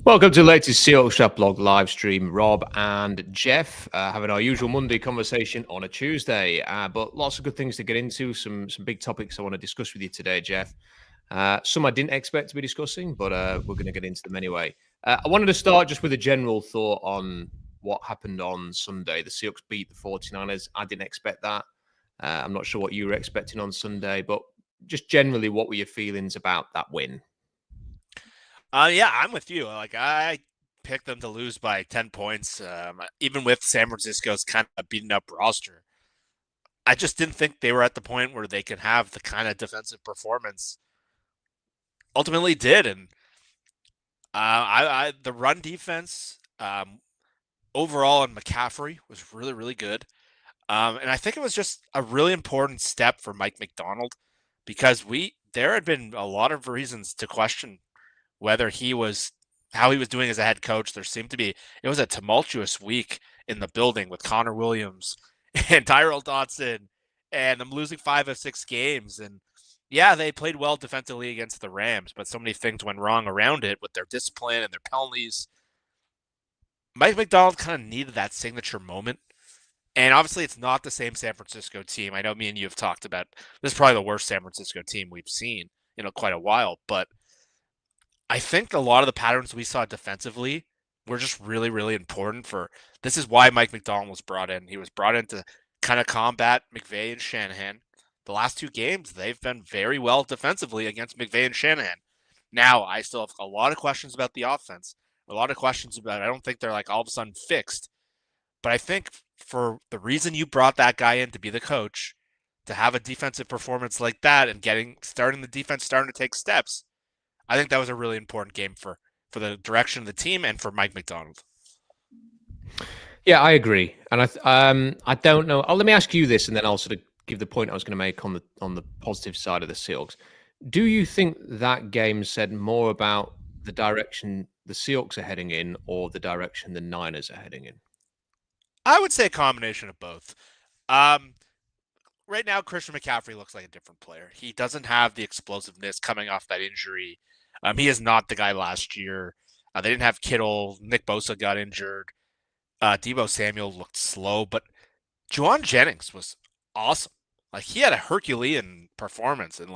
Welcome to the latest Seahawks Chat Blog live stream. Rob and Jeff having our usual Monday conversation on a Tuesday, but lots of good things to get into. Some big topics I want to discuss with you today, Jeff. Some I didn't expect to be discussing, but we're going to get into them anyway. I wanted to start just with a general thought on what happened on Sunday. The Seahawks beat the 49ers. I didn't expect that. I'm not sure what you were expecting on Sunday, but just generally, what were your feelings about that win? Yeah, I'm with you. I picked them to lose by 10 points, even with San Francisco's kind of beaten up roster. I just didn't think they were at the point where they could have the kind of defensive performance ultimately did. And the run defense overall on McCaffrey was really, really good. And I think it was just a really important step for Mike Macdonald because there had been a lot of reasons to question whether how he was doing as a head coach. It was a tumultuous week in the building with Connor Williams and Tyrell Dodson and them losing 5 of 6 games. And yeah, they played well defensively against the Rams, but so many things went wrong around it with their discipline and their penalties. Mike Macdonald kind of needed that signature moment. And obviously it's not the same San Francisco team. I know me and you have talked about this is probably the worst San Francisco team we've seen in quite a while, but I think a lot of the patterns we saw defensively were just really, really important this is why Mike Macdonald was brought in. He was brought in to kind of combat McVay and Shanahan. The last 2 games, they've been very well defensively against McVay and Shanahan. Now, I still have a lot of questions about the offense. A lot of questions about I don't think they're all of a sudden fixed. But I think for the reason you brought that guy in to be the coach, to have a defensive performance like that and starting the defense starting to take steps, I think that was a really important game for the direction of the team and for Mike Macdonald. Yeah, I agree, and I don't know. Let me ask you this, and then I'll sort of give the point I was going to make on the positive side of the Seahawks. Do you think that game said more about the direction the Seahawks are heading in, or the direction the Niners are heading in? I would say a combination of both. Right now, Christian McCaffrey looks like a different player. He doesn't have the explosiveness coming off that injury. He is not the guy last year. They didn't have Kittle. Nick Bosa got injured. Debo Samuel looked slow, but Juwan Jennings was awesome. He had a Herculean performance, and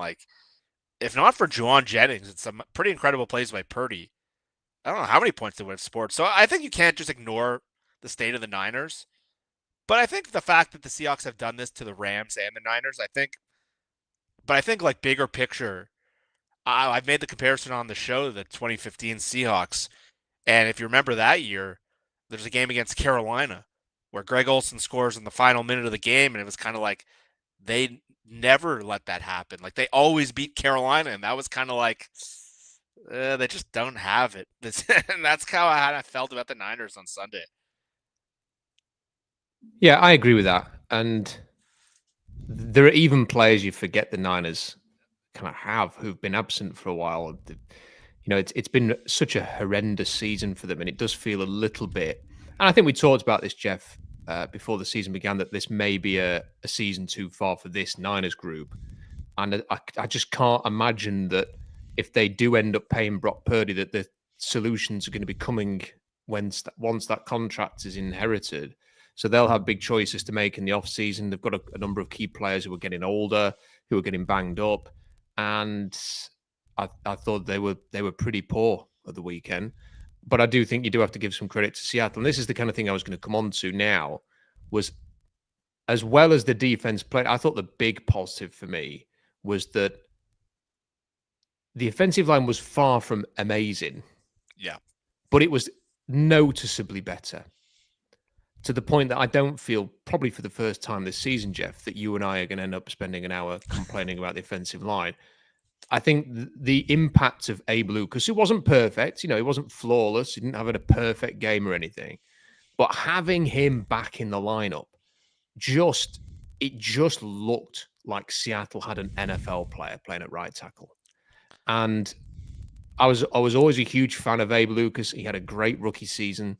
if not for Juwan Jennings and some pretty incredible plays by Purdy, I don't know how many points they would have scored. So I think you can't just ignore the state of the Niners. But I think the fact that the Seahawks have done this to the Rams and the Niners, I think bigger picture, I've made the comparison on the show, the 2015 Seahawks. And if you remember that year, there's a game against Carolina where Greg Olsen scores in the final minute of the game. And it was kind of they never let that happen. They always beat Carolina. And that was kind of they just don't have it. And that's how I felt about the Niners on Sunday. Yeah, I agree with that. And there are even players you forget the Niners kind of have who've been absent for a while. It's been such a horrendous season for them, and it does feel a little bit. And I think we talked about this, Jeff, before the season began, that this may be a season too far for this Niners group. And I just can't imagine that if they do end up paying Brock Purdy, that the solutions are going to be coming once that contract is inherited. So they'll have big choices to make in the offseason. They've got a number of key players who are getting older, who are getting banged up. And I thought they were pretty poor at the weekend. But I do think you do have to give some credit to Seattle. And this is the kind of thing I was going to come on to now, was as well as the defense played, I thought the big positive for me was that the offensive line was far from amazing. Yeah. But it was noticeably better. To the point that I don't feel, probably for the first time this season, Jeff, that you and I are going to end up spending an hour complaining about the offensive line. I think the impact of Abe Lucas, who wasn't perfect, he wasn't flawless, he didn't have a perfect game or anything, but having him back in the lineup, it just looked like Seattle had an NFL player playing at right tackle. And I was always a huge fan of Abe Lucas. He had a great rookie season.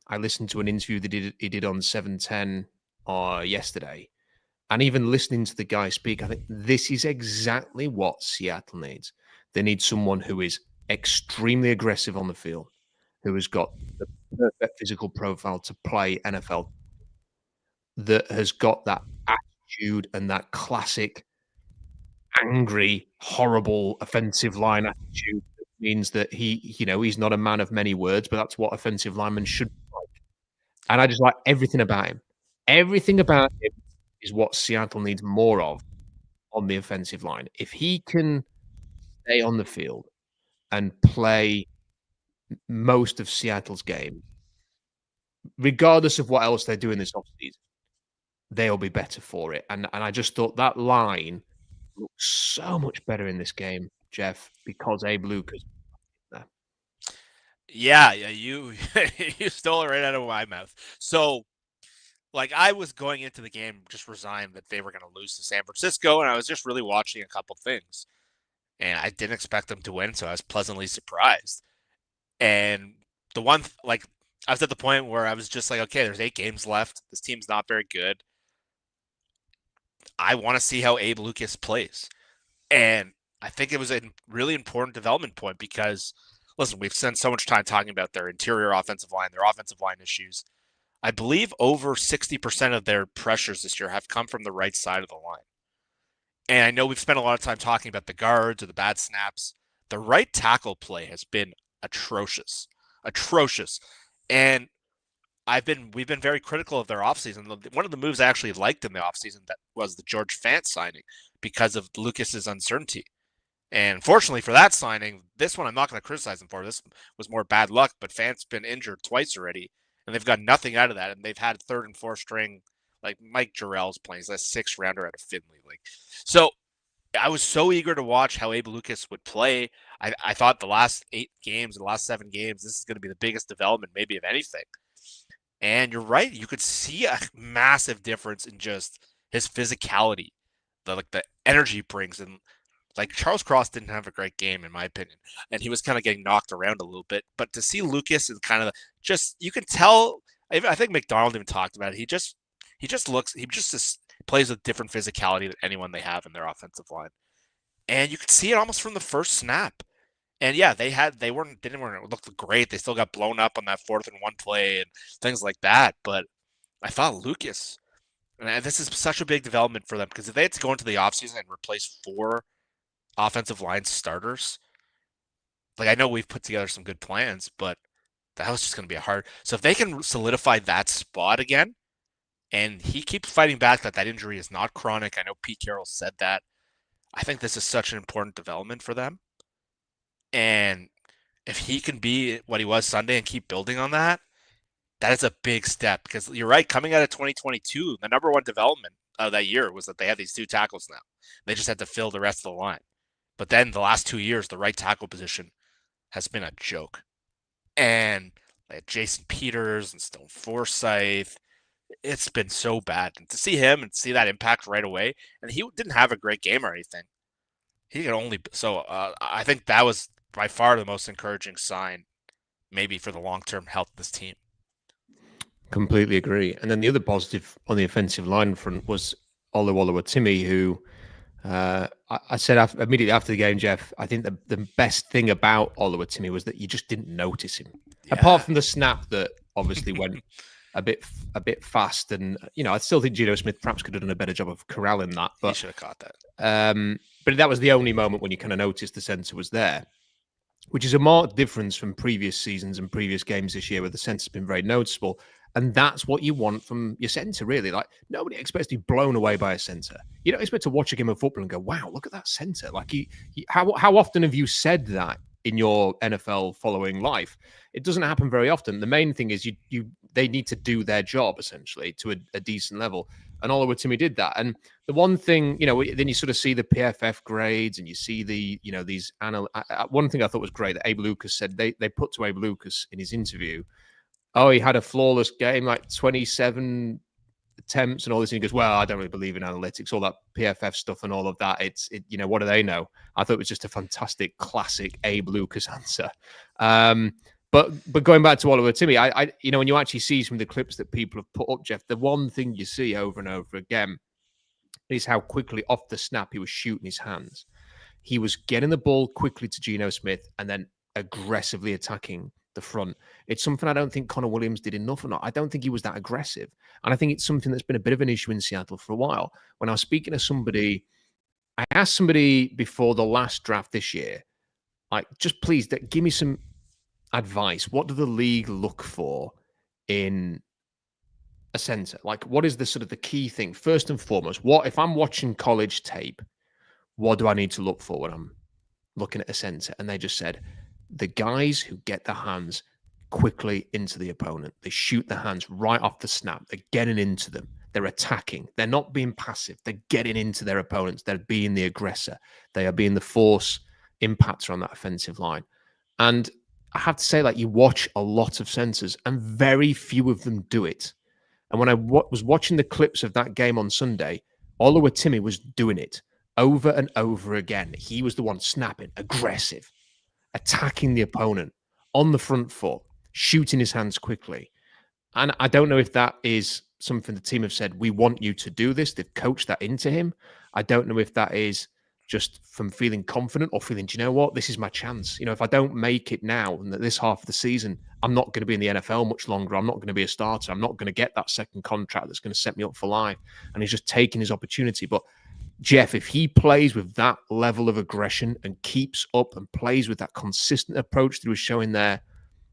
I listened to an interview that he did on 710 yesterday. And even listening to the guy speak, I think this is exactly what Seattle needs. They need someone who is extremely aggressive on the field, who has got the perfect physical profile to play NFL, that has got that attitude and that classic angry, horrible offensive line attitude that means that he's not a man of many words, but that's what offensive linemen should be like. And I just like everything about him. Everything about him is what Seattle needs more of on the offensive line. If he can stay on the field and play most of Seattle's game, regardless of what else they're doing this offseason, they'll be better for it. And I just thought that line looks so much better in this game, Jeff, because Abe Lucas there. Yeah, you you stole it right out of my mouth. So, like, I was going into the game just resigned that they were going to lose to San Francisco, and I was just really watching a couple things, and I didn't expect them to win, so I was pleasantly surprised. And like, I was at the point where I was just like, okay, there's 8 games left. This team's not very good. I want to see how Abe Lucas plays. And I think it was a really important development point because, listen, we've spent so much time talking about their interior offensive line, their offensive line issues. I believe over 60% of their pressures this year have come from the right side of the line. And I know we've spent a lot of time talking about the guards or the bad snaps. The right tackle play has been atrocious. Atrocious. And we've been very critical of their offseason. One of the moves I actually liked in the offseason that was the George Fant signing because of Lucas's uncertainty. And fortunately for that signing, this one I'm not going to criticize them for. This was more bad luck, but Fant's been injured twice already, and they've got nothing out of that. And they've had 3rd and 4th string, like Mike Jarrell's playing. He's a 6th rounder out of Finley. So I was so eager to watch how Abe Lucas would play. I thought the last 8 games, the last 7 games, this is going to be the biggest development maybe of anything. And you're right. You could see a massive difference in just his physicality, the energy he brings. And like Charles Cross didn't have a great game, in my opinion, and he was kind of getting knocked around a little bit. But to see Lucas and kind of just, you can tell. I think McDonald even talked about it. He just plays with different physicality than anyone they have in their offensive line, and you could see it almost from the first snap. And yeah, they didn't look great. They still got blown up on that 4th and 1 play and things like that. But I thought Lucas, and this is such a big development for them because if they had to go into the offseason and replace 4 offensive line starters, like, I know we've put together some good plans, but that was just going to be hard. So if they can solidify that spot again, and he keeps fighting back that injury is not chronic. I know Pete Carroll said that. I think this is such an important development for them. And if he can be what he was Sunday and keep building on that, that is a big step. Because you're right, coming out of 2022, the number one development of that year was that they had these 2 tackles now. They just had to fill the rest of the line. But then the last 2 years, the right tackle position has been a joke. And like Jason Peters and Stone Forsythe, it's been so bad. And to see him and see that impact right away, and he didn't have a great game or anything. He could only I think that was by far the most encouraging sign, maybe for the long-term health of this team. Completely agree. And then the other positive on the offensive line front was Ola Timmy, who I said immediately after the game, Jeff, I think the best thing about Ola Timmy was that you just didn't notice him. Yeah. Apart from the snap that obviously went a bit fast, and I still think Geno Smith perhaps could have done a better job of corralling that. But he should have caught that. But that was the only moment when you kind of noticed the center was there, which is a marked difference from previous seasons and previous games this year where the center's been very noticeable. And that's what you want from your center, really. Like, nobody expects to be blown away by a center. You don't expect to watch a game of football and go, wow, look at that center. Like, how often have you said that in your NFL following life? It doesn't happen very often. The main thing is they need to do their job, essentially, to a decent level. And Ola Timmy did that. And the one thing, then you sort of see the PFF grades and you see the, these one thing I thought was great that Abe Lucas said, they put to Abe Lucas in his interview, he had a flawless game, like 27 attempts and all this. And he goes, well, I don't really believe in analytics, all that PFF stuff and all of that. What do they know? I thought it was just a fantastic, classic Abe Lucas answer. But going back to Ola Timmy, I when you actually see some of the clips that people have put up, Jeff, the one thing you see over and over again is how quickly off the snap he was shooting his hands. He was getting the ball quickly to Geno Smith and then aggressively attacking the front. It's something I don't think Connor Williams did enough or not. I don't think he was that aggressive. And I think it's something that's been a bit of an issue in Seattle for a while. When I was speaking to somebody, I asked somebody before the last draft this year, like, just please give me some advice. What do the league look for in a center? Like, what is the sort of the key thing? First and foremost, what if I'm watching college tape, what do I need to look for when I'm looking at a center? And they just said, the guys who get their hands quickly into the opponent. They shoot their hands right off the snap. They're getting into them. They're attacking. They're not being passive. They're getting into their opponents. They're being the aggressor. They are being the force impactor on that offensive line. And I have to say, like, you watch a lot of centers and very few of them do it. And when I was watching the clips of that game on Sunday, Ola Timmy was doing it over and over again. He was the one snapping, aggressive, attacking the opponent on the front foot, shooting his hands quickly. And I don't know if that is something the team have said, we want you to do this. They've coached that into him. I don't know if that is just from feeling confident or feeling, do you know what? This is my chance. You know, if I don't make it now and this half of the season, I'm not going to be in the NFL much longer. I'm not going to be a starter. I'm not going to get that second contract that's going to set me up for life. And he's just taking his opportunity. But Jeff, if he plays with that level of aggression and keeps up and plays with that consistent approach that he was showing there,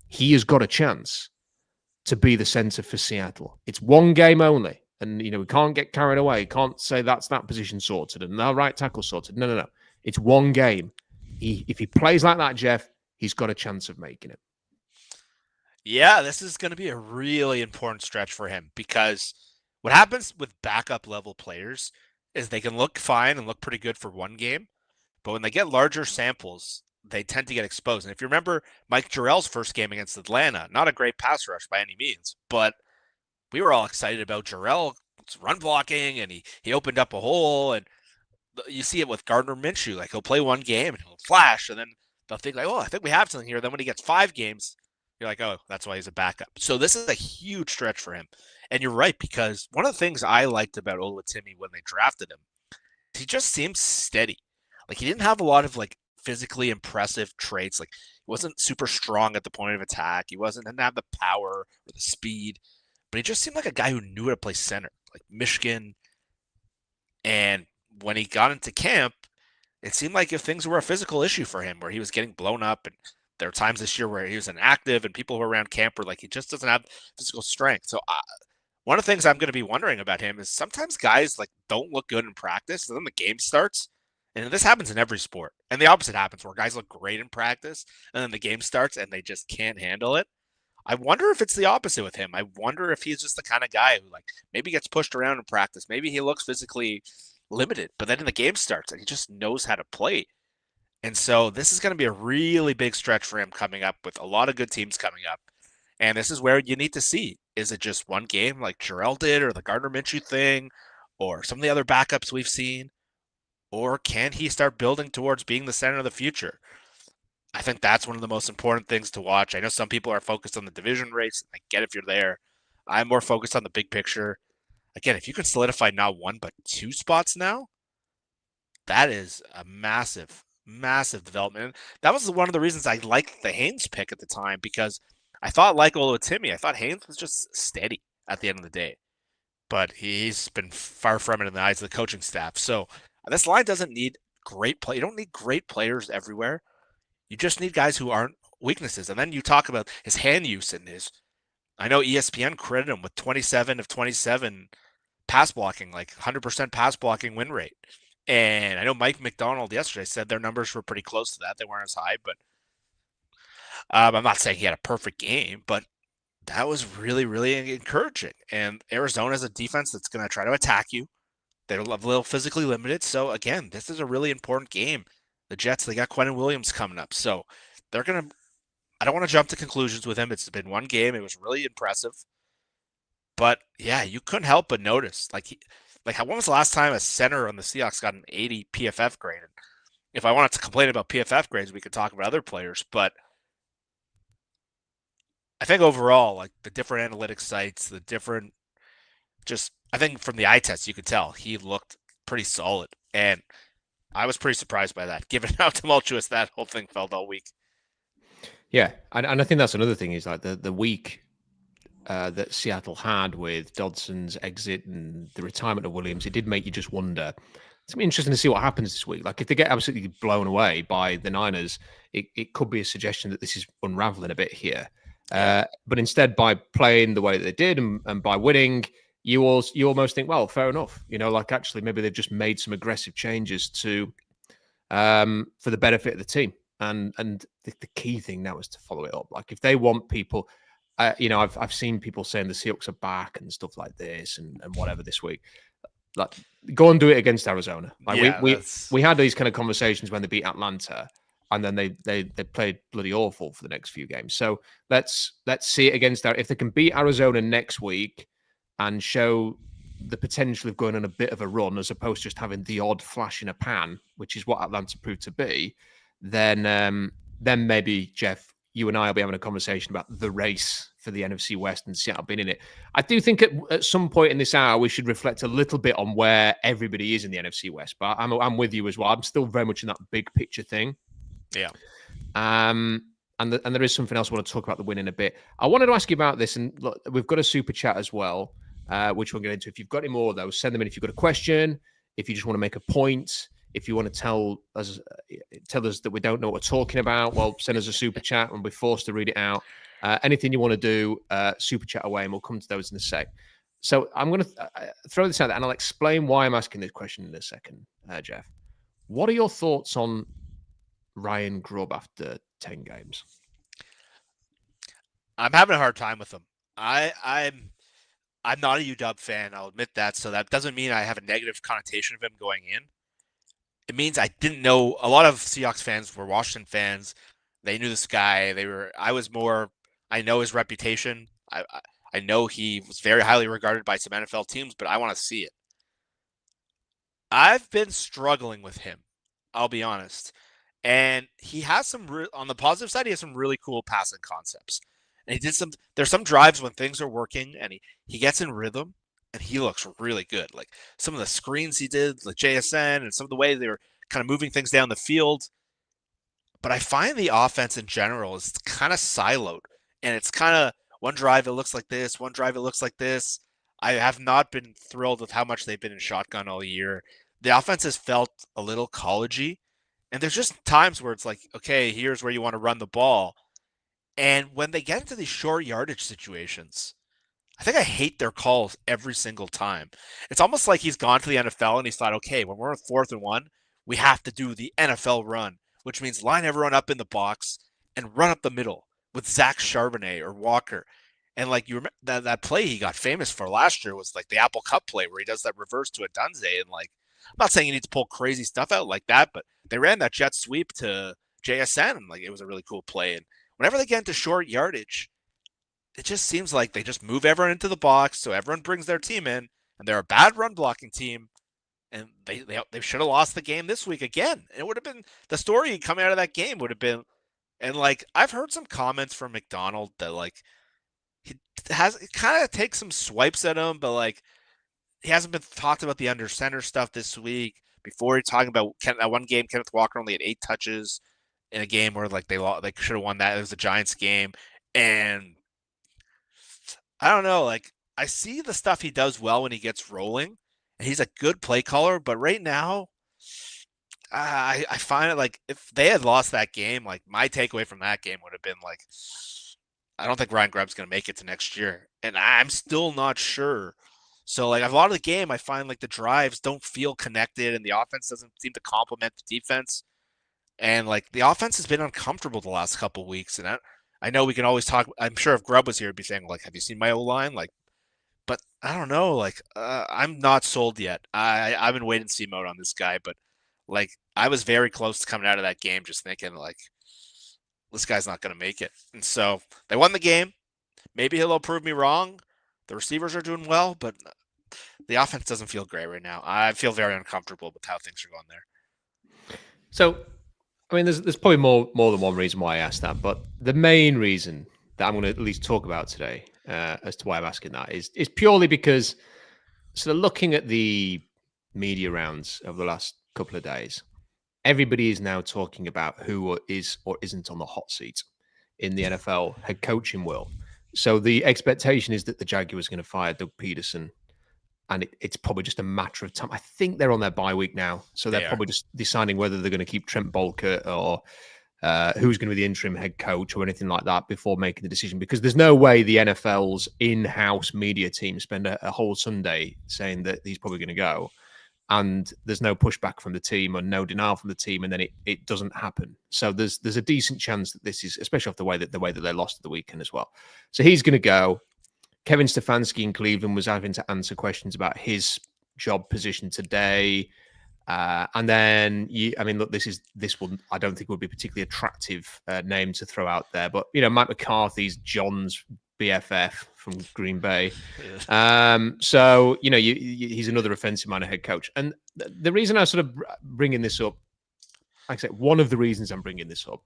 he has got a chance to be the center for Seattle. It's one game only. And, you know, we can't get carried away. Can't say that's that position sorted and that right tackle sorted. No. It's one game. If he plays like that, Jeff, he's got a chance of making it. Yeah, this is going to be a really important stretch for him because what happens with backup level players is they can look fine and look pretty good for one game, but when they get larger samples, they tend to get exposed. And if you remember Mike Jarrell's first game against Atlanta, not a great pass rush by any means, but we were all excited about Jarrell's run blocking, and he opened up a hole. And you see it with Gardner Minshew. Like, he'll play one game and he'll flash, and then they'll think like, oh, I think we have something here. Then when he gets 5 games, you're like, oh, that's why he's a backup. So this is a huge stretch for him. And you're right, because one of the things I liked about Ola Timmy when they drafted him, he just seemed steady. Like, he didn't have a lot of like physically impressive traits. Like, he wasn't super strong at the point of attack. Didn't have the power or the speed, but he just seemed like a guy who knew how to play center, like Michigan. And when he got into camp, it seemed like if things were a physical issue for him, where he was getting blown up, and there were times this year where he was inactive, and people who were around camp were like, he just doesn't have physical strength. So one of the things I'm going to be wondering about him is sometimes guys like don't look good in practice, and then the game starts. And this happens in every sport. And the opposite happens where guys look great in practice, and then the game starts and they just can't handle it. I wonder if it's the opposite with him. I wonder if he's just the kind of guy who like maybe gets pushed around in practice. Maybe he looks physically limited, but then the game starts and he just knows how to play. And so this is going to be a really big stretch for him coming up, with a lot of good teams coming up. And this is where you need to see, is it just one game like Jarrell did, or the Gardner Minshew thing, or some of the other backups we've seen? Or can he start building towards being the center of the future? I think that's one of the most important things to watch. I know some people are focused on the division race. I get if you're there. I'm more focused on the big picture. Again, if you can solidify not 1 but 2 spots now, that is a massive, massive development. And that was one of the reasons I liked the Haynes pick at the time, because I thought, like Ola Timmy, I thought Haynes was just steady at the end of the day. But he's been far from it in the eyes of the coaching staff. So this line doesn't need great play. You don't need great players everywhere. You just need guys who aren't weaknesses. And then you talk about his hand use and his, I know ESPN credited him with 27 of 27 pass blocking, like 100% pass blocking win rate. And I know Mike McDonald yesterday said their numbers were pretty close to that. They weren't as high, but I'm not saying he had a perfect game, but that was really, really encouraging. And Arizona is a defense that's going to try to attack you. They're a little physically limited. So, again, this is a really important game. The Jets, they got Quentin Williams coming up. So, they're going to – I don't want to jump to conclusions with him. It's been one game. It was really impressive. But, yeah, you couldn't help but notice. When was the last time a center on the Seahawks got an 80 PFF grade? And if I wanted to complain about PFF grades, we could talk about other players. But I think overall, like the different analytics sites, the different I think from the eye test, you could tell he looked pretty solid. And I was pretty surprised by that, given how tumultuous that whole thing felt all week. Yeah, and I think that's another thing is like the week that Seattle had with Dodson's exit and the retirement of Williams. It did make you just wonder. It's gonna be interesting to see what happens this week. Like if they get absolutely blown away by the Niners, it could be a suggestion that this is unraveling a bit here. Yeah. But instead, by playing the way that they did and by winning, you almost think, well, fair enough. Like actually maybe they've just made some aggressive changes to for the benefit of the team. And the key thing now is to follow it up. Like if they want people, I've seen people saying the Seahawks are back and stuff like this and whatever this week. Like go and do it against Arizona. Like Yeah, we had these kind of conversations when they beat Atlanta, and then they played bloody awful for the next few games. So let's see it against if they can beat Arizona next week and show the potential of going on a bit of a run as opposed to just having the odd flash in a pan, which is what Atlanta proved to be, then maybe, Jeff, you and I will be having a conversation about the race for the NFC West and Seattle being in it. I do think at some point in this hour, we should reflect a little bit on where everybody is in the NFC West. But I'm with you as well. I'm still very much in that big picture thing. Yeah. And there is something else I want to talk about the win in a bit. I wanted to ask you about this, and look, we've got a super chat as well, which we'll get into. If you've got any more of those, send them in. If you've got a question, if you just want to make a point, if you want to tell us that we don't know what we're talking about, well, send us a super chat and we're forced to read it out. Anything you want to do, super chat away, and we'll come to those in a sec. So I'm going to throw this out there, and I'll explain why I'm asking this question in a second, Jeff. What are your thoughts on Ryan Grubb after 10 games? I'm having a hard time with him. I'm not a UW fan. I'll admit that. So that doesn't mean I have a negative connotation of him going in. It means I didn't know. A lot of Seahawks fans were Washington fans. They knew this guy. I know his reputation. I know he was very highly regarded by some NFL teams, but I want to see it. I've been struggling with him. I'll be honest. And he has on the positive side, he has some really cool passing concepts. And there's some drives when things are working and he gets in rhythm and he looks really good. Like some of the screens he did, like JSN, and some of the way they were kind of moving things down the field. But I find the offense in general is kind of siloed. And it's kind of one drive it looks like this, one drive it looks like this. I have not been thrilled with how much they've been in shotgun all year. The offense has felt a little collegey. And there's just times where it's like, okay, here's where you want to run the ball. And when they get into these short yardage situations, I think I hate their calls every single time. It's almost like he's gone to the NFL and he's thought, okay, when we're on 4th and 1, we have to do the NFL run, which means line everyone up in the box and run up the middle with Zach Charbonnet or Walker. And like you remember that play he got famous for last year was like the Apple Cup play where he does that reverse to a Dunze. And like, I'm not saying you need to pull crazy stuff out like that, but they ran that jet sweep to JSN and like it was a really cool play. And whenever they get into short yardage, it just seems like they just move everyone into the box so everyone brings their team in, and they're a bad run blocking team. And they should have lost the game this week again. It would have been the story coming out of that game would have been, and like I've heard some comments from McDonald that like he kind of takes some swipes at him, but like he hasn't been talked about the under center stuff this week. Before he's talking about that one game, Kenneth Walker only had 8 touches in a game where like they should have won that. It was the Giants game, and I don't know. Like I see the stuff he does well when he gets rolling, and he's a good play caller. But right now, I find it like if they had lost that game, like my takeaway from that game would have been like, I don't think Ryan Grubb's going to make it to next year, and I'm still not sure. So like a lot of the game, I find like the drives don't feel connected, and the offense doesn't seem to complement the defense. And like the offense has been uncomfortable the last couple of weeks, and I know we can always talk. I'm sure if Grubb was here, he'd be saying like, "Have you seen my O-line?" Like, but I don't know. Like, I'm not sold yet. I've been waiting to see mode on this guy, but like I was very close to coming out of that game just thinking like, this guy's not going to make it. And so they won the game. Maybe he'll prove me wrong. The receivers are doing well, but the offense doesn't feel great right now. I feel very uncomfortable with how things are going there. So, I mean, there's probably more than one reason why I asked that, but the main reason that I'm going to at least talk about today as to why I'm asking that is purely because sort of looking at the media rounds over the last couple of days, everybody is now talking about who is or isn't on the hot seat in the NFL head coaching world. So the expectation is that the Jaguars are going to fire Doug Peterson, and it's probably just a matter of time. I think they're on their bye week now, so they're probably just deciding whether they're going to keep Trent Baalke or who's going to be the interim head coach or anything like that before making the decision, because there's no way the NFL's in-house media team spend a whole Sunday saying that he's probably going to go, and there's no pushback from the team or no denial from the team, and then it doesn't happen. So there's a decent chance that this is, especially off the way that they lost at the weekend as well. So he's going to go. Kevin Stefanski in Cleveland was having to answer questions about his job position today. And then, look, this will, I don't think would be a particularly attractive name to throw out there, but Mike McCarthy's John's BFF from Green Bay. So he's another offensive-minded head coach. And the reason I sort of bringing this up, like I said, one of the reasons I'm bringing this up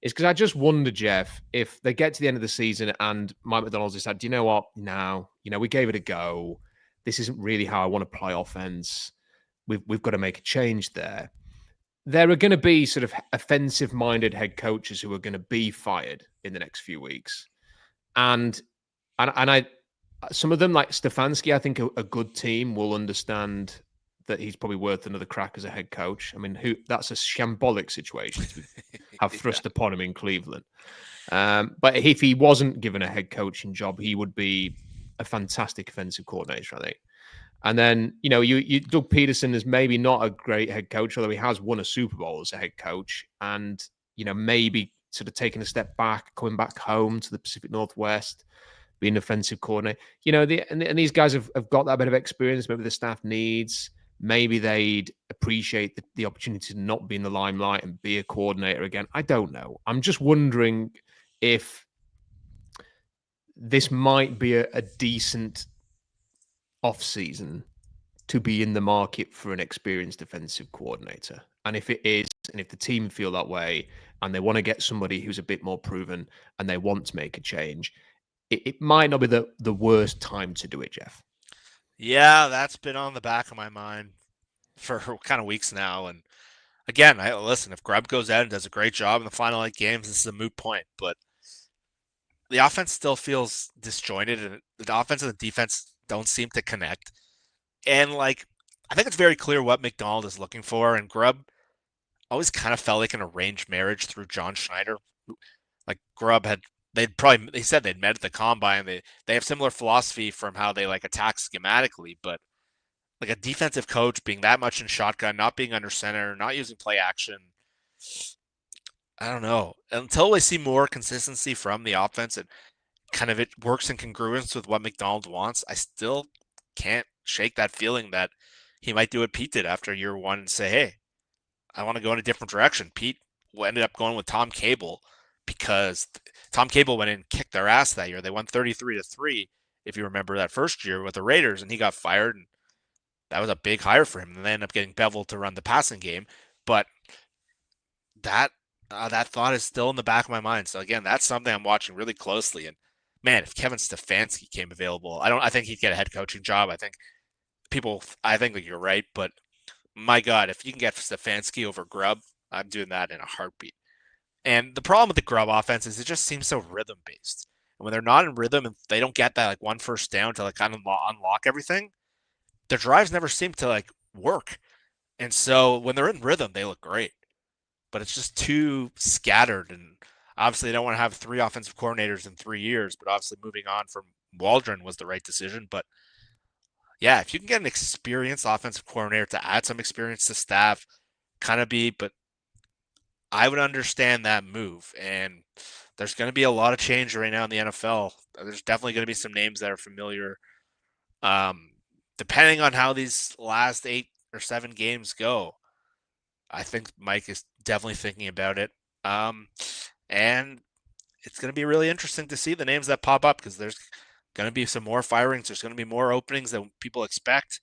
is because I just wonder, Jeff, if they get to the end of the season and Mike McDonald's decided, do you know what? Now, we gave it a go. This isn't really how I want to play offense. We've got to make a change there. There are going to be sort of offensive-minded head coaches who are going to be fired in the next few weeks, and I some of them, like Stefanski, I think a good team will understand that he's probably worth another crack as a head coach. I mean, that's a shambolic situation to have thrust upon him in Cleveland. But if he wasn't given a head coaching job, he would be a fantastic offensive coordinator, I think. And then, Doug Peterson is maybe not a great head coach, although he has won a Super Bowl as a head coach. And, maybe sort of taking a step back, coming back home to the Pacific Northwest, being an offensive coordinator. And these guys have got that bit of experience. Maybe the staff needs. Maybe they'd appreciate the opportunity to not be in the limelight and be a coordinator again. I don't know. I'm just wondering if this might be a decent off-season to be in the market for an experienced defensive coordinator. And if it is, and if the team feel that way, and they want to get somebody who's a bit more proven, and they want to make a change, it might not be the worst time to do it, Jeff. Yeah, that's been on the back of my mind for kind of weeks now. And again, listen, if Grubb goes out and does a great job in the final 8 games, this is a moot point. But the offense still feels disjointed, and the offense and the defense don't seem to connect. And I think it's very clear what McDonald is looking for. And Grubb always kind of felt like an arranged marriage through John Schneider. Grubb they said they'd met at the combine. They have similar philosophy from how they attack schematically, but a defensive coach being that much in shotgun, not being under center, not using play action. I don't know. Until we see more consistency from the offense and kind of it works in congruence with what McDonald wants, I still can't shake that feeling that he might do what Pete did after year one and say, hey, I want to go in a different direction. Pete ended up going with Tom Cable because Tom Cable went in and kicked their ass that year. They won 33-3, if you remember that first year with the Raiders, and he got fired, and that was a big hire for him. And they ended up getting Bevel to run the passing game. But that thought is still in the back of my mind. So again, that's something I'm watching really closely. And man, if Kevin Stefanski came available, I think he'd get a head coaching job. I think that you're right, but my God, if you can get Stefanski over Grubb, I'm doing that in a heartbeat. And the problem with the Grubb offense is it just seems so rhythm based. And when they're not in rhythm and they don't get that one first down to kind of unlock everything, their drives never seem to work. And so when they're in rhythm, they look great. But it's just too scattered. And obviously they don't want to have 3 offensive coordinators in 3 years, but obviously moving on from Waldron was the right decision. But yeah, if you can get an experienced offensive coordinator to add some experience to staff, but I would understand that move. And there's going to be a lot of change right now in the NFL. There's definitely going to be some names that are familiar. Depending on how these last 8 or 7 games go, I think Mike is definitely thinking about it. And it's going to be really interesting to see the names that pop up because there's going to be some more firings. There's going to be more openings than people expect.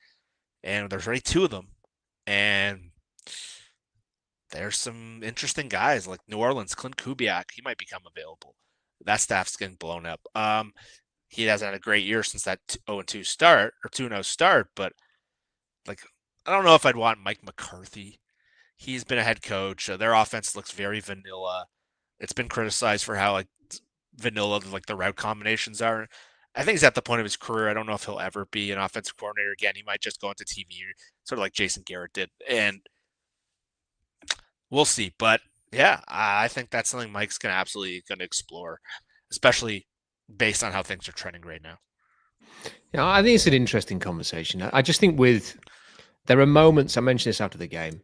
And there's already 2 of them. And there's some interesting guys like New Orleans, Clint Kubiak. He might become available. That staff's getting blown up. He hasn't had a great year since that 0-2 start or 2-0 start, but I don't know if I'd want Mike McCarthy. He's been a head coach. Their offense looks very vanilla. It's been criticized for how vanilla like the route combinations are. I think he's at the point of his career. I don't know if he'll ever be an offensive coordinator again. He might just go into TV, sort of like Jason Garrett did, and we'll see. But yeah, I think that's something Mike's absolutely going to explore, especially based on how things are trending right now. Yeah, I think it's an interesting conversation. I just think there are moments, I mentioned this after the game,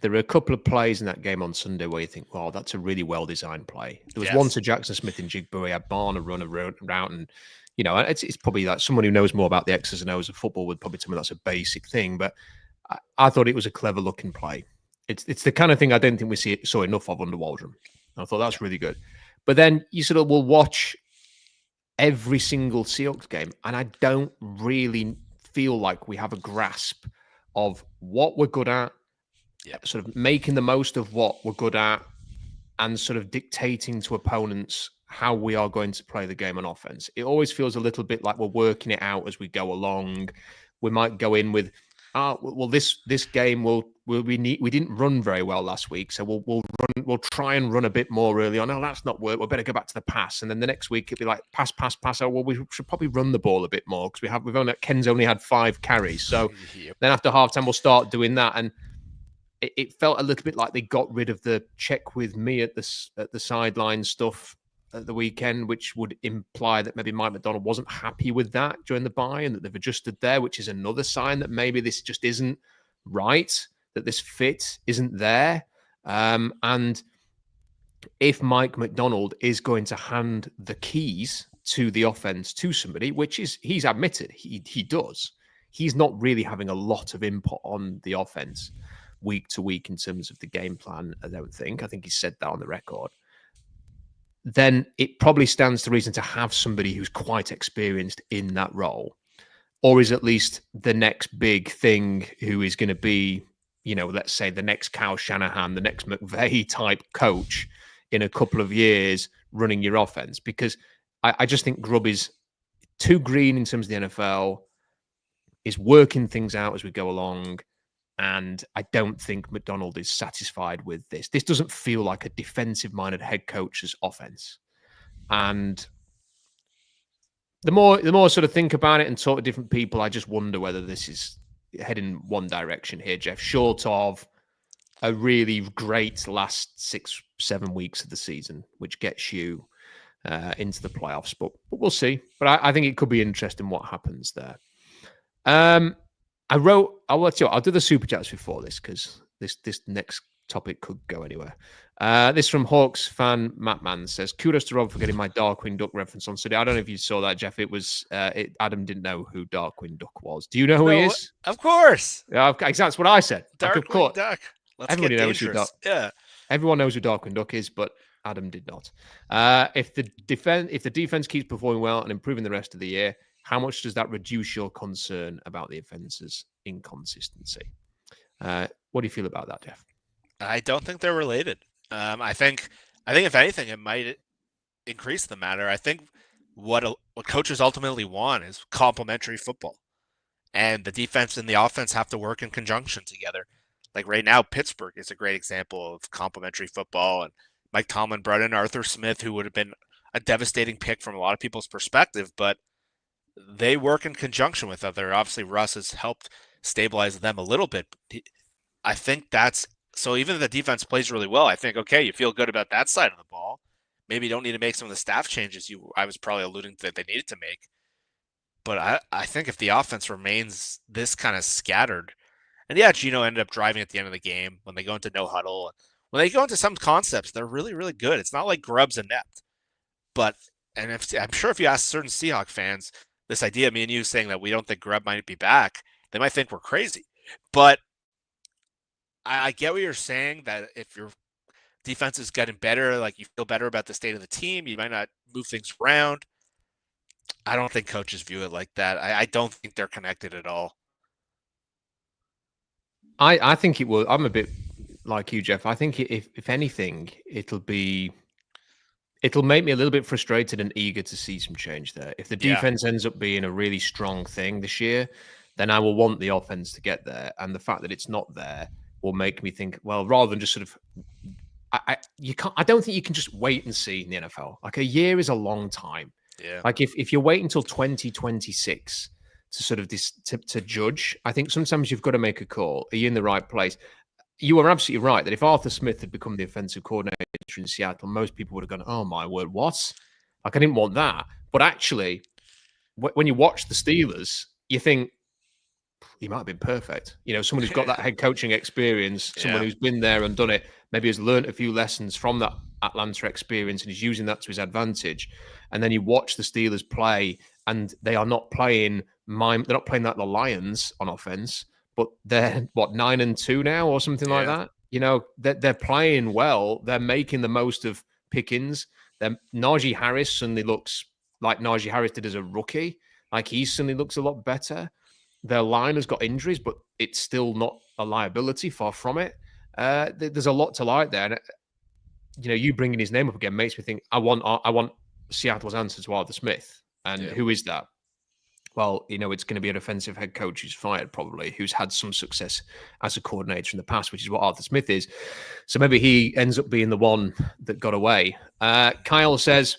there were a couple of plays in that game on Sunday where you think, wow, that's a really well-designed play. There was one to Jackson Smith and Jigba, he had Barn and run around, and, you know, it's probably like someone who knows more about the X's and O's of football would probably tell me that's a basic thing, but I thought it was a clever-looking play. It's the kind of thing I don't think we saw enough of under Waldron. I thought that's really good. But then you sort of will watch every single Seahawks game, and I don't really feel like we have a grasp of what we're good at, sort of making the most of what we're good at, and sort of dictating to opponents how we are going to play the game on offense. It always feels a little bit like we're working it out as we go along. We might go in with, well, this game we didn't run very well last week, so we'll try and run a bit more early on. Oh, that's not work. We better go back to the pass, and then the next week it'll be like pass. Oh, well, we should probably run the ball a bit more because Ken's only had 5 carries. So then after halftime we'll start doing that, and it felt a little bit like they got rid of the check with me at the sideline stuff at the weekend, which would imply that maybe Mike Macdonald wasn't happy with that during the bye and that they've adjusted there, which is another sign that maybe this just isn't right, that this fit isn't there. And if Mike Macdonald is going to hand the keys to the offense to somebody, which is he's admitted he does, he's not really having a lot of input on the offense week to week in terms of the game plan, I don't think. I think he said that on the record. Then it probably stands to reason to have somebody who's quite experienced in that role, or is at least the next big thing who is going to be, you know, let's say the next Kyle Shanahan, the next McVay type coach in a couple of years running your offense. Because I just think Grubb is too green in terms of the NFL, is working things out as we go along. And I don't think Macdonald is satisfied with this. This doesn't feel like a defensive-minded head coach's offense. And the more I sort of think about it and talk to different people, I just wonder whether this is heading one direction here, Jeff, short of a really great last 6-7 weeks of the season, which gets you into the playoffs. But we'll see. But I think it could be interesting what happens there. I'll do the super chats before this because this next topic could go anywhere. This from Hawks fan Matt Mann says, kudos to Rob for getting my Darkwing Duck reference on today. I don't know if you saw that, Jeff. It was Adam didn't know who Darkwing Duck was. Do you know who he is? Of course. Yeah, exactly. That's what I said. Darkwing Duck. Everybody knows who Everyone knows who Darkwing Duck is, but Adam did not. If the defense keeps performing well and improving the rest of the year, how much does that reduce your concern about the offense's inconsistency? What do you feel about that, Jeff? I don't think they're related. I think if anything, it might increase the matter. I think what coaches ultimately want is complementary football, and the defense and the offense have to work in conjunction together. Like right now, Pittsburgh is a great example of complementary football, and Mike Tomlin brought in Arthur Smith, who would have been a devastating pick from a lot of people's perspective, but they work in conjunction with other. Obviously, Russ has helped stabilize them a little bit. I think that's so. Even if the defense plays really well, I think okay, you feel good about that side of the ball. Maybe you don't need to make some of the staff changes I was probably alluding to that they needed to make. But I think if the offense remains this kind of scattered, and yeah, Geno ended up driving at the end of the game when they go into no huddle. When they go into some concepts, they're really, really good. It's not like Grubb's inept. But I'm sure if you ask certain Seahawks fans, this idea of me and you saying that we don't think Grubb might be back, they might think we're crazy. But I get what you're saying, that if your defense is getting better, like you feel better about the state of the team, you might not move things around. I don't think coaches view it like that. I don't think they're connected at all. I think it will. I'm a bit like you, Jeff. I think if anything, it'll make me a little bit frustrated and eager to see some change there. If the defense ends up being a really strong thing this year, then I will want the offense to get there. And the fact that it's not there will make me think, well, rather than just sort of I don't think you can just wait and see in the NFL. Like a year is a long time. Yeah. Like if you're waiting until 2026 to sort of to judge, I think sometimes you've got to make a call. Are you in the right place? You are absolutely right that if Arthur Smith had become the offensive coordinator in Seattle, most people would have gone, "Oh my word, what?" Like I didn't want that. But actually, when you watch the Steelers, you think he might have been perfect. You know, someone who's got that head coaching experience, someone who's been there and done it, maybe has learned a few lessons from that Atlanta experience and is using that to his advantage. And then you watch the Steelers play, and they are not playing they're not playing like the Lions on offense, but they're 9-2 now or something like that. You know, they're playing well. They're making the most of Pickens. Najee Harris suddenly looks like Najee Harris did as a rookie. Like he suddenly looks a lot better. Their line has got injuries, but it's still not a liability. Far from it. There's a lot to like there. And, you know, you bringing his name up again makes me think I want Seattle's answer to Arthur Smith. And who is that? Well, you know, it's going to be a defensive head coach who's fired probably, who's had some success as a coordinator in the past, which is what Arthur Smith is. So maybe he ends up being the one that got away. Kyle says,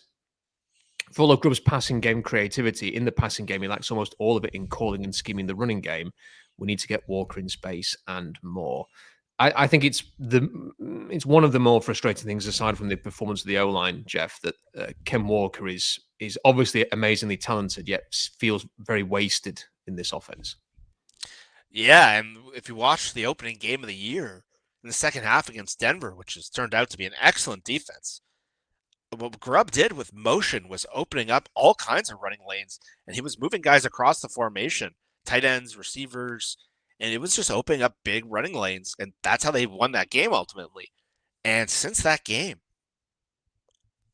for all of Grubb's passing game creativity, in the passing game, he lacks almost all of it in calling and scheming the running game. We need to get Walker in space and more. I think it's one of the more frustrating things, aside from the performance of the O-line, Jeff, that Ken Walker is obviously amazingly talented, yet feels very wasted in this offense. Yeah, and if you watch the opening game of the year in the second half against Denver, which has turned out to be an excellent defense, what Grubb did with motion was opening up all kinds of running lanes, and he was moving guys across the formation, tight ends, receivers, and it was just opening up big running lanes, and that's how they won that game ultimately. And since that game,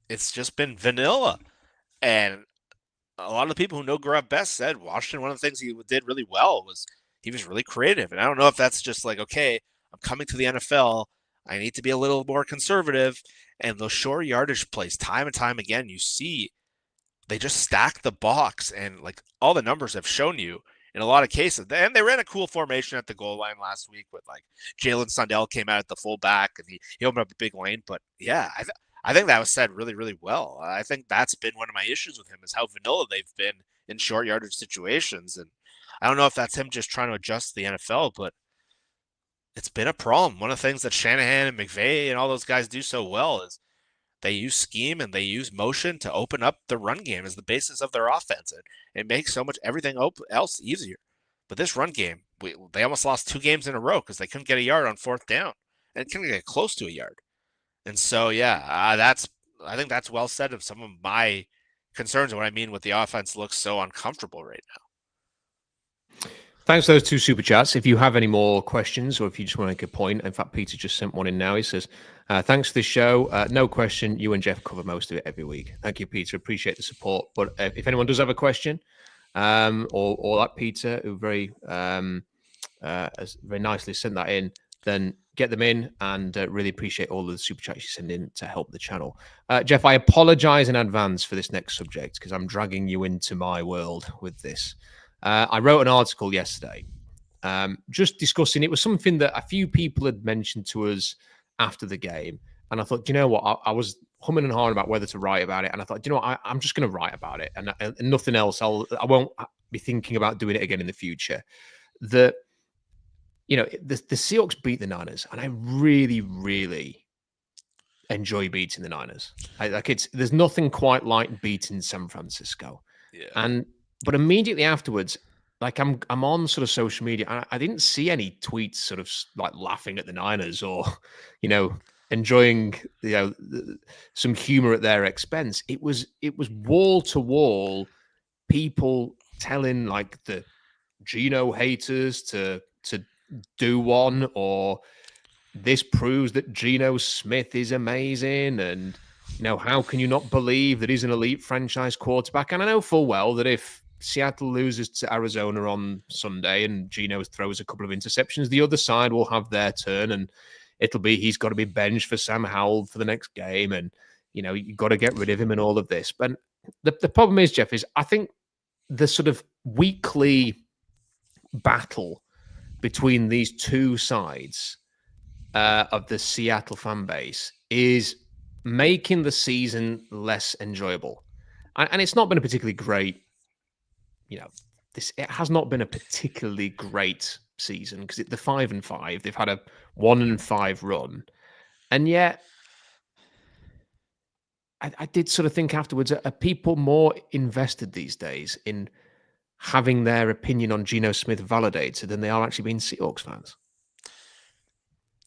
it's just been vanilla. And a lot of the people who know Grubb best said Washington, one of the things he did really well was he was really creative. And I don't know if that's just like, okay, I'm coming to the NFL, I need to be a little more conservative. And those short yardage plays, time and time again, you see they just stack the box, and like all the numbers have shown you in a lot of cases. And they ran a cool formation at the goal line last week with like Jalen Sundell came out at the fullback and he opened up a big lane. But yeah, I think that was said really, really well. I think that's been one of my issues with him is how vanilla they've been in short yardage situations. And I don't know if that's him just trying to adjust to the NFL, but it's been a problem. One of the things that Shanahan and McVay and all those guys do so well is they use scheme and they use motion to open up the run game as the basis of their offense. And it makes so much everything else easier. But this run game, they almost lost 2 games in a row because they couldn't get a yard on 4th down and couldn't get close to a yard. And so, yeah, I think that's well said of some of my concerns and what I mean with the offense looks so uncomfortable right now. Thanks for those 2 super chats. If you have any more questions or if you just want to make a point, in fact, Peter just sent one in now. He says, thanks for this show. No question. You and Jeff cover most of it every week. Thank you, Peter. Appreciate the support. But if anyone does have a question or like Peter, who has very nicely sent that in, then get them in, and really appreciate all of the super chats you send in to help the channel. Jeff, I apologize in advance for this next subject because I'm dragging you into my world with this. I wrote an article yesterday just discussing, it was something that a few people had mentioned to us after the game. And I thought, you know what, I was humming and hawing about whether to write about it. And I thought, you know what, I'm just going to write about it and nothing else. I won't be thinking about doing it again in the future. The Seahawks beat the Niners, and I really, really enjoy beating the Niners. There's nothing quite like beating San Francisco. Yeah. But immediately afterwards, like I'm on sort of social media. I didn't see any tweets sort of like laughing at the Niners or, you know, enjoying, you know, some humor at their expense. It was wall to wall people telling like the Geno haters to do one, or this proves that Geno Smith is amazing, and you know, how can you not believe that he's an elite franchise quarterback? And I know full well that if Seattle loses to Arizona on Sunday and Geno throws a couple of interceptions, the other side will have their turn, and it'll be he's got to be benched for Sam Howell for the next game, and you know, you've got to get rid of him and all of this. But the problem is, Jeff, is I think the sort of weekly battle between these two sides of the Seattle fan base is making the season less enjoyable. And it's not been a particularly great, it has not been a particularly great season because the 5-5, they've had a 1-5 run. And yet I did sort of think afterwards, are people more invested these days in having their opinion on Geno Smith validated than they are actually being Seahawks fans?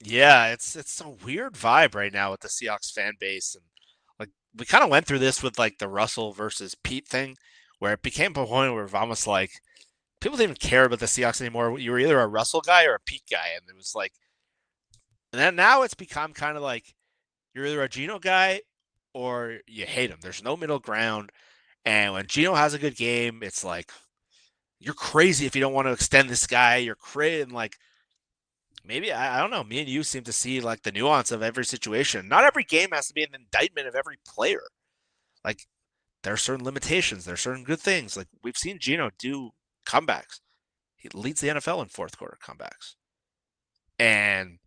Yeah, it's a weird vibe right now with the Seahawks fan base, and like we kind of went through this with like the Russell versus Pete thing, where it became a point where it was almost like people didn't even care about the Seahawks anymore. You were either a Russell guy or a Pete guy, and it was like, and then now it's become kind of like you're either a Geno guy or you hate him. There's no middle ground, and when Geno has a good game, it's like you're crazy if you don't want to extend this guy. You're crazy, and like maybe I don't know. Me and you seem to see like the nuance of every situation. Not every game has to be an indictment of every player. Like there are certain limitations. There are certain good things. Like we've seen Geno do comebacks. He leads the NFL in fourth quarter comebacks. And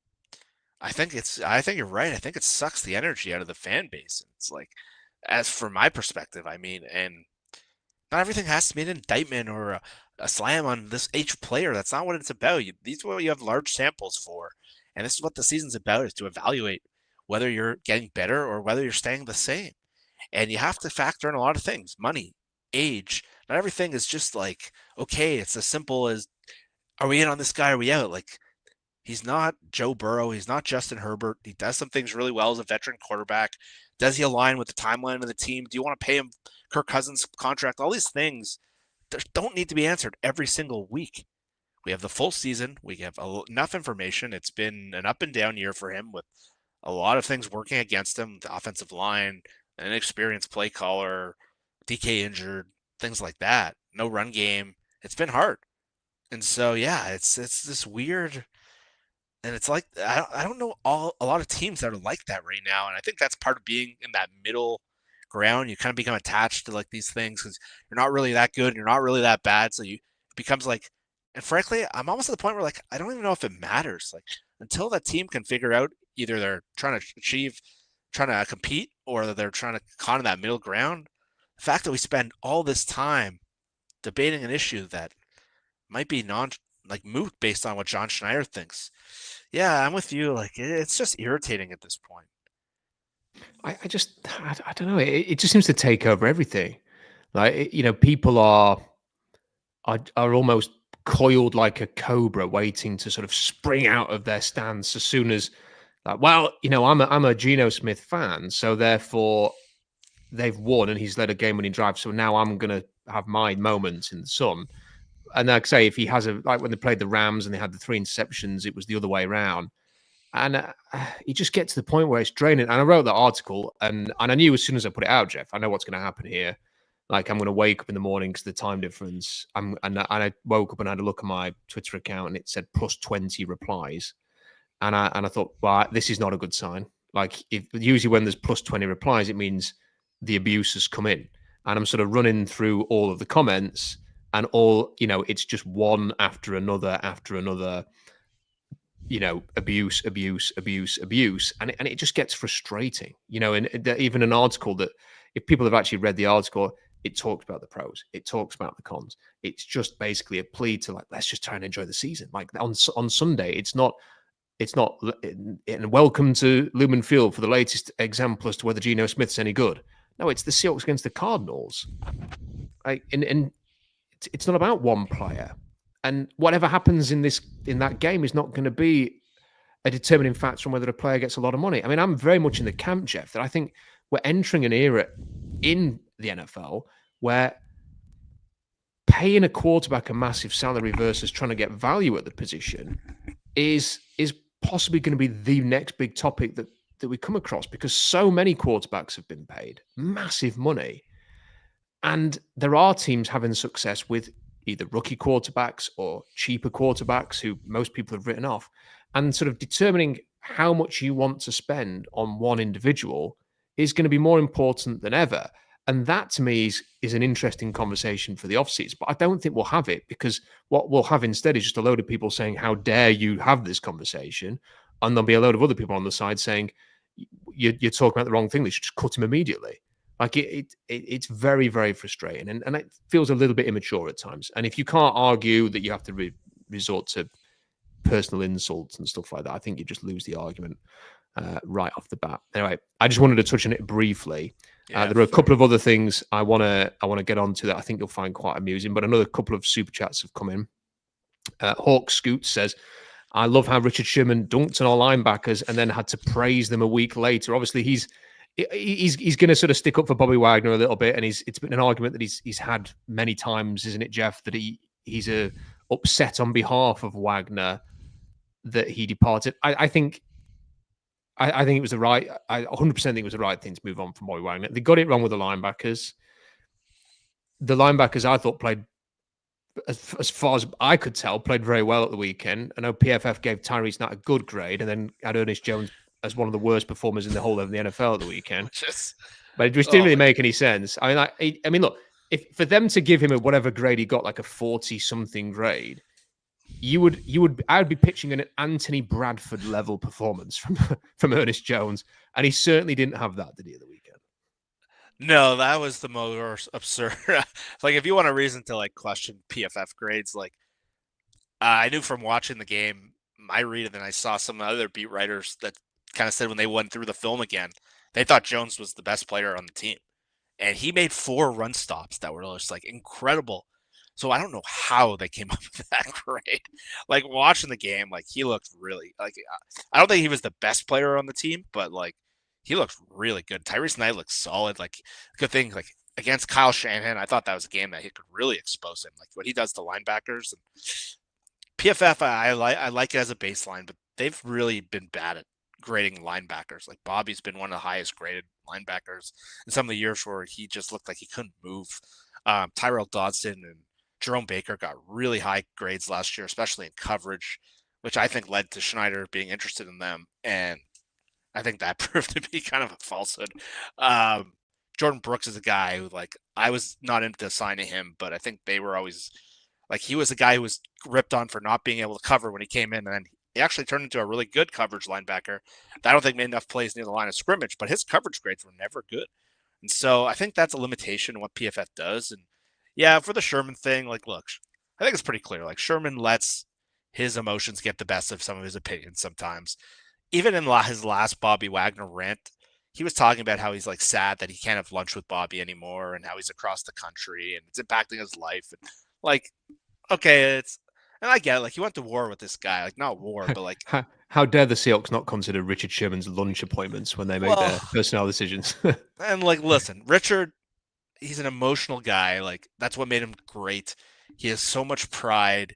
I think you're right. I think it sucks the energy out of the fan base. It's like, as for my perspective, I mean, and not everything has to be an indictment or a slam on this each player. That's not what it's about. These are what you have large samples for. And this is what the season's about, is to evaluate whether you're getting better or whether you're staying the same. And you have to factor in a lot of things: money, age. Not everything is just like, okay, it's as simple as, are we in on this guy? Are we out? Like, he's not Joe Burrow. He's not Justin Herbert. He does some things really well as a veteran quarterback. Does he align with the timeline of the team? Do you want to pay him Kirk Cousins' contract? All these things don't need to be answered every single week. We have the full season. We have enough information. It's been an up and down year for him with a lot of things working against him. The offensive line, an inexperienced play caller, DK injured, things like that. No run game. It's been hard. And so, yeah, it's this weird, and it's like I don't know a lot of teams that are like that right now, and I think that's part of being in that middle ground. You kind of become attached to like these things because you're not really that good and you're not really that bad, so it becomes like, and frankly, I'm almost at the point where like I don't even know if it matters. Like until that team can figure out either they're trying to compete, or they're trying to con that middle ground. The fact that we spend all this time debating an issue that might be moot based on what John Schneider thinks. Yeah, I'm with you. Like it's just irritating at this point. I don't know. It just seems to take over everything. Like, people are almost coiled like a cobra, waiting to sort of spring out of their stance as soon as, like, well, I'm a Geno Smith fan, so therefore they've won and he's led a game-winning drive. So now I'm going to have my moments in the sun. And like I say, if he has like when they played the Rams and they had the 3 interceptions, it was the other way around. And you just get to the point where it's draining. And I wrote that article, and I knew as soon as I put it out, Jeff, I know what's going to happen here. Like, I'm going to wake up in the morning because the time difference. And I woke up and had a look at my Twitter account, and it said plus 20 replies. And I thought, well, this is not a good sign. Like, usually when there's plus 20 replies, it means the abuse has come in. And I'm sort of running through all of the comments, and it's just one after another, abuse. And it just gets frustrating, and even an article that, if people have actually read the article, it talks about the pros, it talks about the cons. It's just basically a plea to, like, let's just try and enjoy the season. Like on Sunday, it's not, and welcome to Lumen Field for the latest example as to whether Geno Smith's any good. No, it's the Seahawks against the Cardinals. And it's not about one player. And whatever happens in that game is not going to be a determining factor on whether a player gets a lot of money. I mean, I'm very much in the camp, Jeff, that I think we're entering an era in the NFL where paying a quarterback a massive salary versus trying to get value at the position is possibly going to be the next big topic that we come across, because so many quarterbacks have been paid massive money. And there are teams having success with either rookie quarterbacks or cheaper quarterbacks who most people have written off. And sort of determining how much you want to spend on one individual is going to be more important than ever. And that, to me, is an interesting conversation for the offseason. But I don't think we'll have it, because what we'll have instead is just a load of people saying, how dare you have this conversation? And there'll be a load of other people on the side saying, you're talking about the wrong thing. They should just cut him immediately. Like it's very, very frustrating, and it feels a little bit immature at times. And if you can't argue that you have to resort to personal insults and stuff like that, I think you just lose the argument right off the bat. Anyway, I just wanted to touch on it briefly. There are a couple of other things I want to get onto that I think you'll find quite amusing. But another couple of super chats have come in. Hawk Scoot says, I love how Richard Sherman dunked on our linebackers and then had to praise them a week later. Obviously, he's going to sort of stick up for Bobby Wagner a little bit, and it's been an argument that he's had many times, isn't it, Jeff? That he's upset on behalf of Wagner that he departed. I think it was the right. I 100% think it was the right thing to move on from Bobby Wagner. They got it wrong with the linebackers. The linebackers I thought played, as far as I could tell, played very well at the weekend. I know PFF gave Tyrese Knight a good grade, and then had Ernest Jones as one of the worst performers in the whole of the NFL at the weekend. But it just didn't really make any sense. I mean, look, if for them to give him whatever grade he got, like a 40-something grade, I would be pitching an Anthony Bradford level performance from Ernest Jones, and he certainly didn't have that, did he, at the weekend? No, that was the most absurd. Like, if you want a reason to like question PFF grades, like I knew from watching the game, my read, and then I saw some other beat writers that kind of said when they went through the film again, they thought Jones was the best player on the team, and he made 4 run stops that were just like incredible. So I don't know how they came up with that grade. Like, watching the game, like he looked really like, I don't think he was the best player on the team, but like he looked really good. Tyrese Knight looked solid. Like, good thing, like against Kyle Shanahan, I thought that was a game that he could really expose him. Like what he does to linebackers. And PFF, I like it as a baseline, but they've really been bad at grading linebackers. Like Bobby's been one of the highest graded linebackers in some of the years where he just looked like he couldn't move. Tyrell Dodson and Jerome Baker got really high grades last year, especially in coverage, which I think led to Schneider being interested in them. And I think that proved to be kind of a falsehood. Jordan Brooks is a guy who, like, I was not into signing him, but I think they were always like, he was a guy who was ripped on for not being able to cover when he came in, and then he actually turned into a really good coverage linebacker that I don't think made enough plays near the line of scrimmage, but his coverage grades were never good. And so I think that's a limitation in what PFF does. And yeah, for the Sherman thing, like, look, I think it's pretty clear. Like, Sherman lets his emotions get the best of some of his opinions sometimes. Even in his last Bobby Wagner rant, he was talking about how he's like sad that he can't have lunch with Bobby anymore, and how he's across the country and it's impacting his life. And like, okay, and I get it. Like, he went to war with this guy, like, not war, but like, how dare the Seahawks not consider Richard Sherman's lunch appointments when they make their personnel decisions? And like, listen, Richard, he's an emotional guy. Like, that's what made him great. He has so much pride,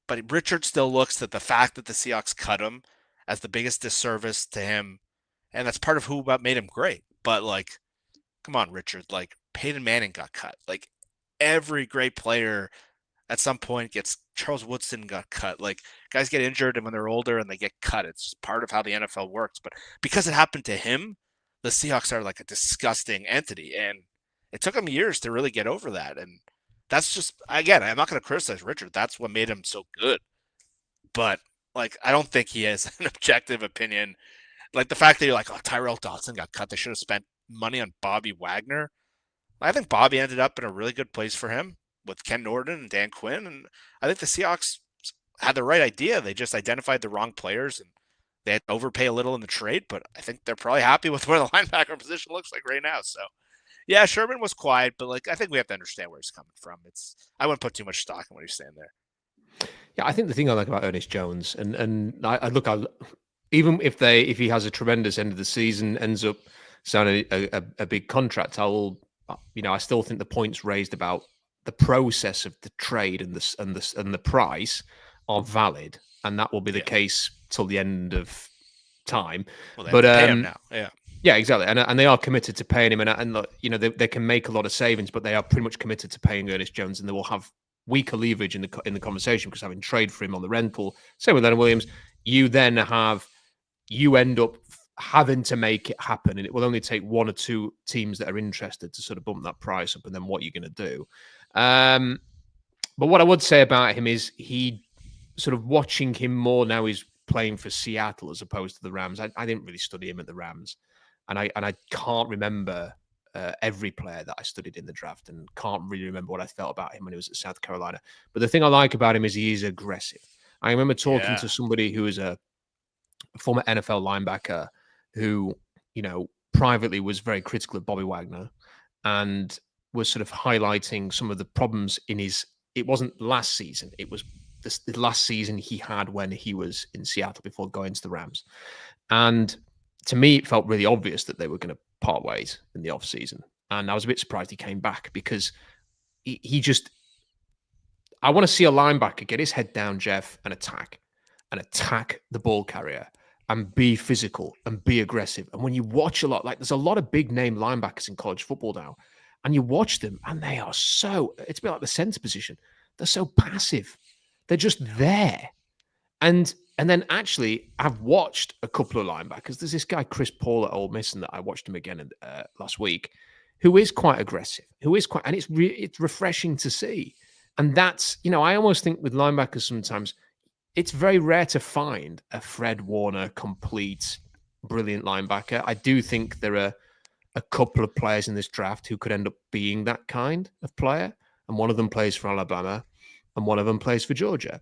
but Richard still looks at the fact that the Seahawks cut him as the biggest disservice to him, and that's part of what made him great. But like, come on, Richard. Like, Peyton Manning got cut. Like, every great player at some point gets. Charles Woodson got cut. Like, guys get injured, and when they're older and they get cut, it's just part of how the NFL works. But because it happened to him, the Seahawks are like a disgusting entity, and it took him years to really get over that. And that's just, again, I'm not going to criticize Richard. That's what made him so good. But like, I don't think he has an objective opinion. Like, the fact that you're like, oh, Tyrell Dodson got cut, they should have spent money on Bobby Wagner. I think Bobby ended up in a really good place for him with Ken Norton and Dan Quinn. And I think the Seahawks had the right idea. They just identified the wrong players, and they had to overpay a little in the trade, but I think they're probably happy with where the linebacker position looks like right now. So yeah, Sherman was quiet, but like, I think we have to understand where he's coming from. I wouldn't put too much stock in what he's saying there. Yeah, I think the thing I like about Ernest Jones, and I look, even if he has a tremendous end of the season, ends up signing a big contract, I still think the points raised about the process of the trade and the price are valid, and that will be the case till the end of time. Well, but pay him now, yeah, exactly, and they are committed to paying him, and they can make a lot of savings, but they are pretty much committed to paying Ernest Jones, and they will have weaker leverage in the conversation because having trade for him on the rental. Same with Leonard Williams. You end up having to make it happen, and it will only take one or two teams that are interested to sort of bump that price up, and then what you're going to do. But what I would say about him is he sort of watching him more now, he's playing for Seattle as opposed to the Rams. I didn't really study him at the Rams, and I can't remember every player that I studied in the draft, and can't really remember what I felt about him when he was at South Carolina. But the thing I like about him is he is aggressive. I remember talking to somebody who was a former NFL linebacker who, privately was very critical of Bobby Wagner and was sort of highlighting some of the problems in it wasn't last season. It was the last season he had when he was in Seattle before going to the Rams. And to me, it felt really obvious that they were going to part ways in the offseason. And I was a bit surprised he came back because he just, I want to see a linebacker get his head down, Jeff, and attack the ball carrier and be physical and be aggressive. And when you watch a lot, like there's a lot of big name linebackers in college football now, and you watch them and they are it's a bit like the center position. They're so passive. They're just there. And then actually I've watched a couple of linebackers. There's this guy, Chris Paul at Ole Miss, and that I watched him again last week, who is quite aggressive, and it's refreshing to see. And that's, I almost think with linebackers sometimes, it's very rare to find a Fred Warner complete, brilliant linebacker. I do think there are a couple of players in this draft who could end up being that kind of player. And one of them plays for Alabama and one of them plays for Georgia.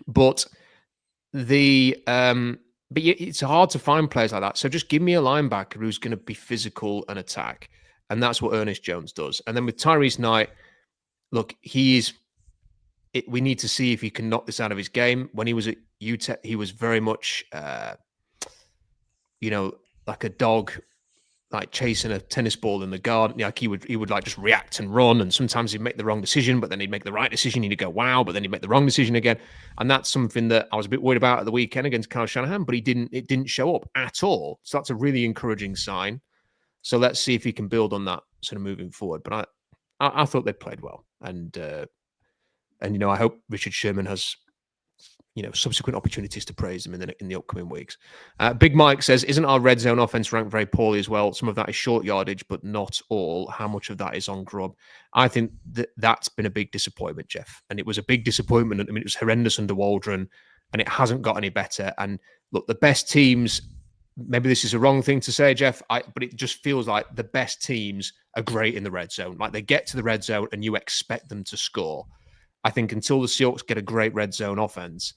But it's hard to find players like that. So just give me a linebacker who's going to be physical and attack. And that's what Ernest Jones does. And then with Tyrese Knight, look, we need to see if he can knock this out of his game. When he was at UTEP, he was very much, like a dog, like chasing a tennis ball in the garden. Like he would like just react and run, and sometimes he'd make the wrong decision, but then he'd make the right decision. He'd go, wow, but then he'd make the wrong decision again. And that's something that I was a bit worried about at the weekend against Kyle Shanahan, but it didn't show up at all. So that's a really encouraging sign. So let's see if he can build on that sort of moving forward. But I thought they played well, and I hope Richard Sherman has subsequent opportunities to praise them in the upcoming weeks. Big Mike says, isn't our red zone offense ranked very poorly as well? Some of that is short yardage, but not all. How much of that is on Grubb? I think that's been a big disappointment, Jeff. And it was a big disappointment. I mean, it was horrendous under Waldron, and it hasn't got any better. And look, the best teams, maybe this is a wrong thing to say, Jeff, but it just feels like the best teams are great in the red zone. Like they get to the red zone and you expect them to score. I think until the Seahawks get a great red zone offense,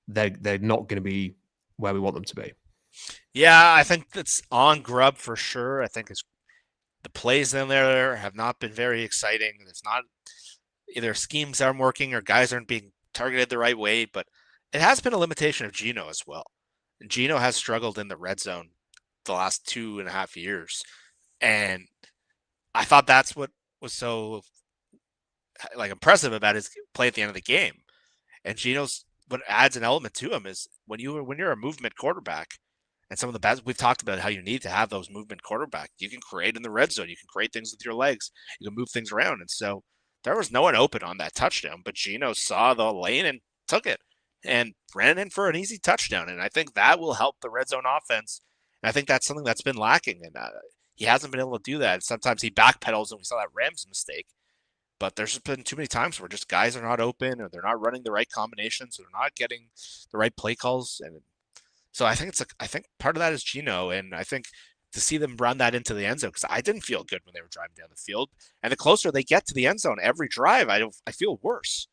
they're not going to be where we want them to be. Yeah, I think that's on Grubb for sure. I think the plays in there have not been very exciting. There's not either schemes aren't working or guys aren't being targeted the right way, but it has been a limitation of Geno as well. And Geno has struggled in the red zone the last 2.5 years. And I thought that's what was so impressive about his play at the end of the game. And Geno's, what adds an element to him is when you're a movement quarterback, and some of the best we've talked about how you need to have those movement quarterback. You can create in the red zone. You can create things with your legs. You can move things around. And so there was no one open on that touchdown, but Geno saw the lane and took it and ran in for an easy touchdown. And I think that will help the red zone offense. And I think that's something that's been lacking. And he hasn't been able to do that. Sometimes he backpedals, and we saw that Rams mistake. But there's been too many times where just guys are not open, or they're not running the right combinations, or they're not getting the right play calls. And so I think part of that is Geno, and I think to see them run that into the end zone, because I didn't feel good when they were driving down the field. And the closer they get to the end zone every drive, I feel worse.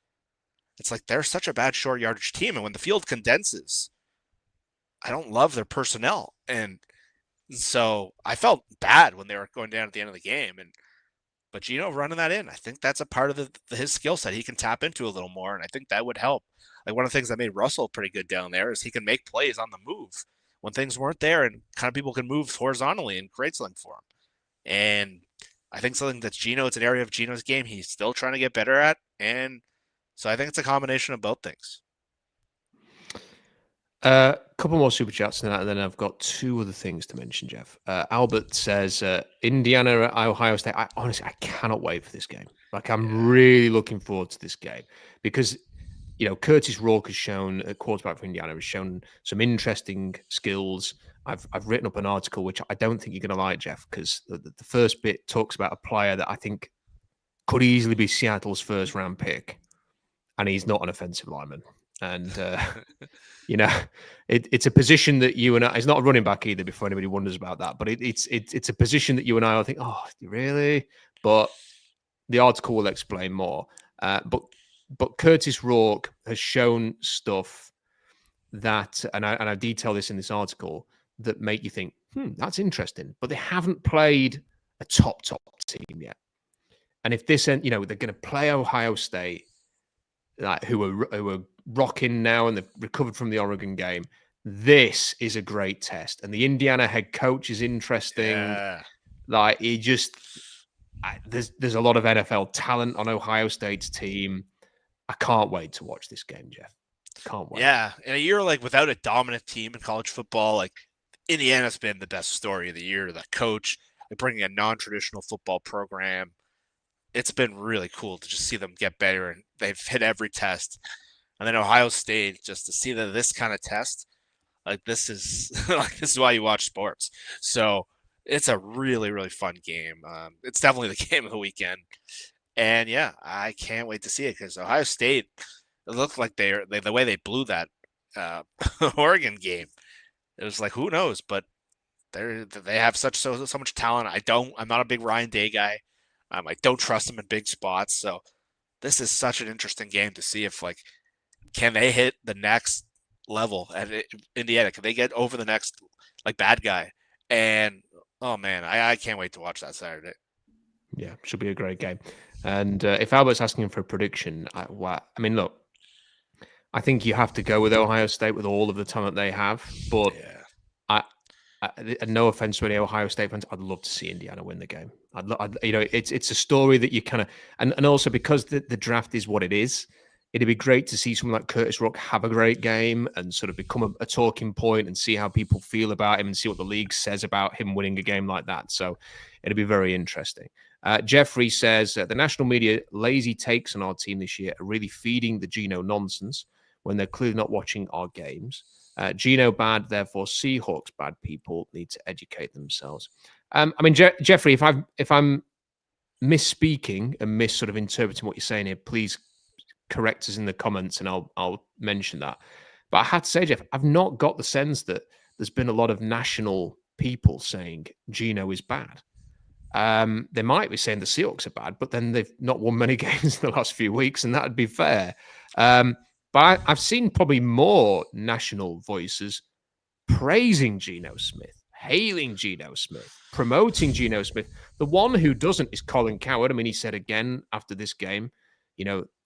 It's like they're such a bad short yardage team, and when the field condenses, I don't love their personnel. And so I felt bad when they were going down at the end of the game. But Geno running that in, I think that's a part of his skill set he can tap into a little more, and I think that would help. Like one of the things that made Russell pretty good down there is he can make plays on the move when things weren't there, and kind of people can move horizontally and create something for him. And I think something that's Geno, it's an area of Geno's game he's still trying to get better at, and so I think it's a combination of both things. A couple more super chats than that, and then I've got two other things to mention, Jeff. Albert says, Indiana at Ohio State. Honestly, I cannot wait for this game. I'm really looking forward to this game because, Curtis Rourke has shown, a quarterback for Indiana, has shown some interesting skills. I've written up an article, which I don't think you're going to like, Jeff, because the first bit talks about a player that I think could easily be Seattle's first round pick, and he's not an offensive lineman. And you know, it's a position that you and I. It's not a running back either. Before anybody wonders about that, but it's a position that you and I will think, oh, really? But the article will explain more. But Curtis Rourke has shown stuff that, and I detail this in this article, that make you think, that's interesting. But they haven't played a top team yet. And if this, they're going to play Ohio State, who are rocking now and they've recovered from the Oregon game. This is a great test. And the Indiana head coach is interesting. Yeah. Like, there's a lot of NFL talent on Ohio State's team. I can't wait to watch this game, Jeff. Can't wait. Yeah, in a year like without a dominant team in college football, like Indiana's been the best story of the year. The coach, like bringing a non-traditional football program. It's been really cool to just see them get better, and they've hit every test. And then Ohio State, just to see that this kind of test, like this is this is why you watch sports. So it's a really, really fun game. It's definitely the game of the weekend. And yeah, I can't wait to see it because Ohio State, it looked like the way they blew that Oregon game. It was like, who knows? But they have so much talent. I'm not a big Ryan Day guy. I don't trust him in big spots. So this is such an interesting game to see if can they hit the next level at Indiana? Can they get over the next bad guy? And oh man, I can't wait to watch that Saturday. Yeah, should be a great game. And if Albert's asking for a prediction, I mean, look, I think you have to go with Ohio State with all of the talent they have. But no offense to any Ohio State fans, I'd love to see Indiana win the game. It's a story that you kind of, and also because the draft is what it is, it'd be great to see someone like Curtis Rourke have a great game and sort of become a talking point and see how people feel about him and see what the league says about him winning a game like that. So it'd be very interesting. Jeffrey says, the national media lazy takes on our team this year are really feeding the Geno nonsense when they're clearly not watching our games. Geno bad, therefore Seahawks bad. People need to educate themselves. I mean, Jeffrey, if I'm misspeaking and sort of interpreting what you're saying here, please correct us in the comments and I'll mention that. But I had to say, Jeff, I've not got the sense that there's been a lot of national people saying Geno is bad. They might be saying the Seahawks are bad, but then they've not won many games in the last few weeks, and that would be fair. But I've seen probably more national voices praising Geno Smith, hailing Geno Smith, promoting Geno Smith. The one who doesn't is Colin Cowherd. I mean, he said again after this game,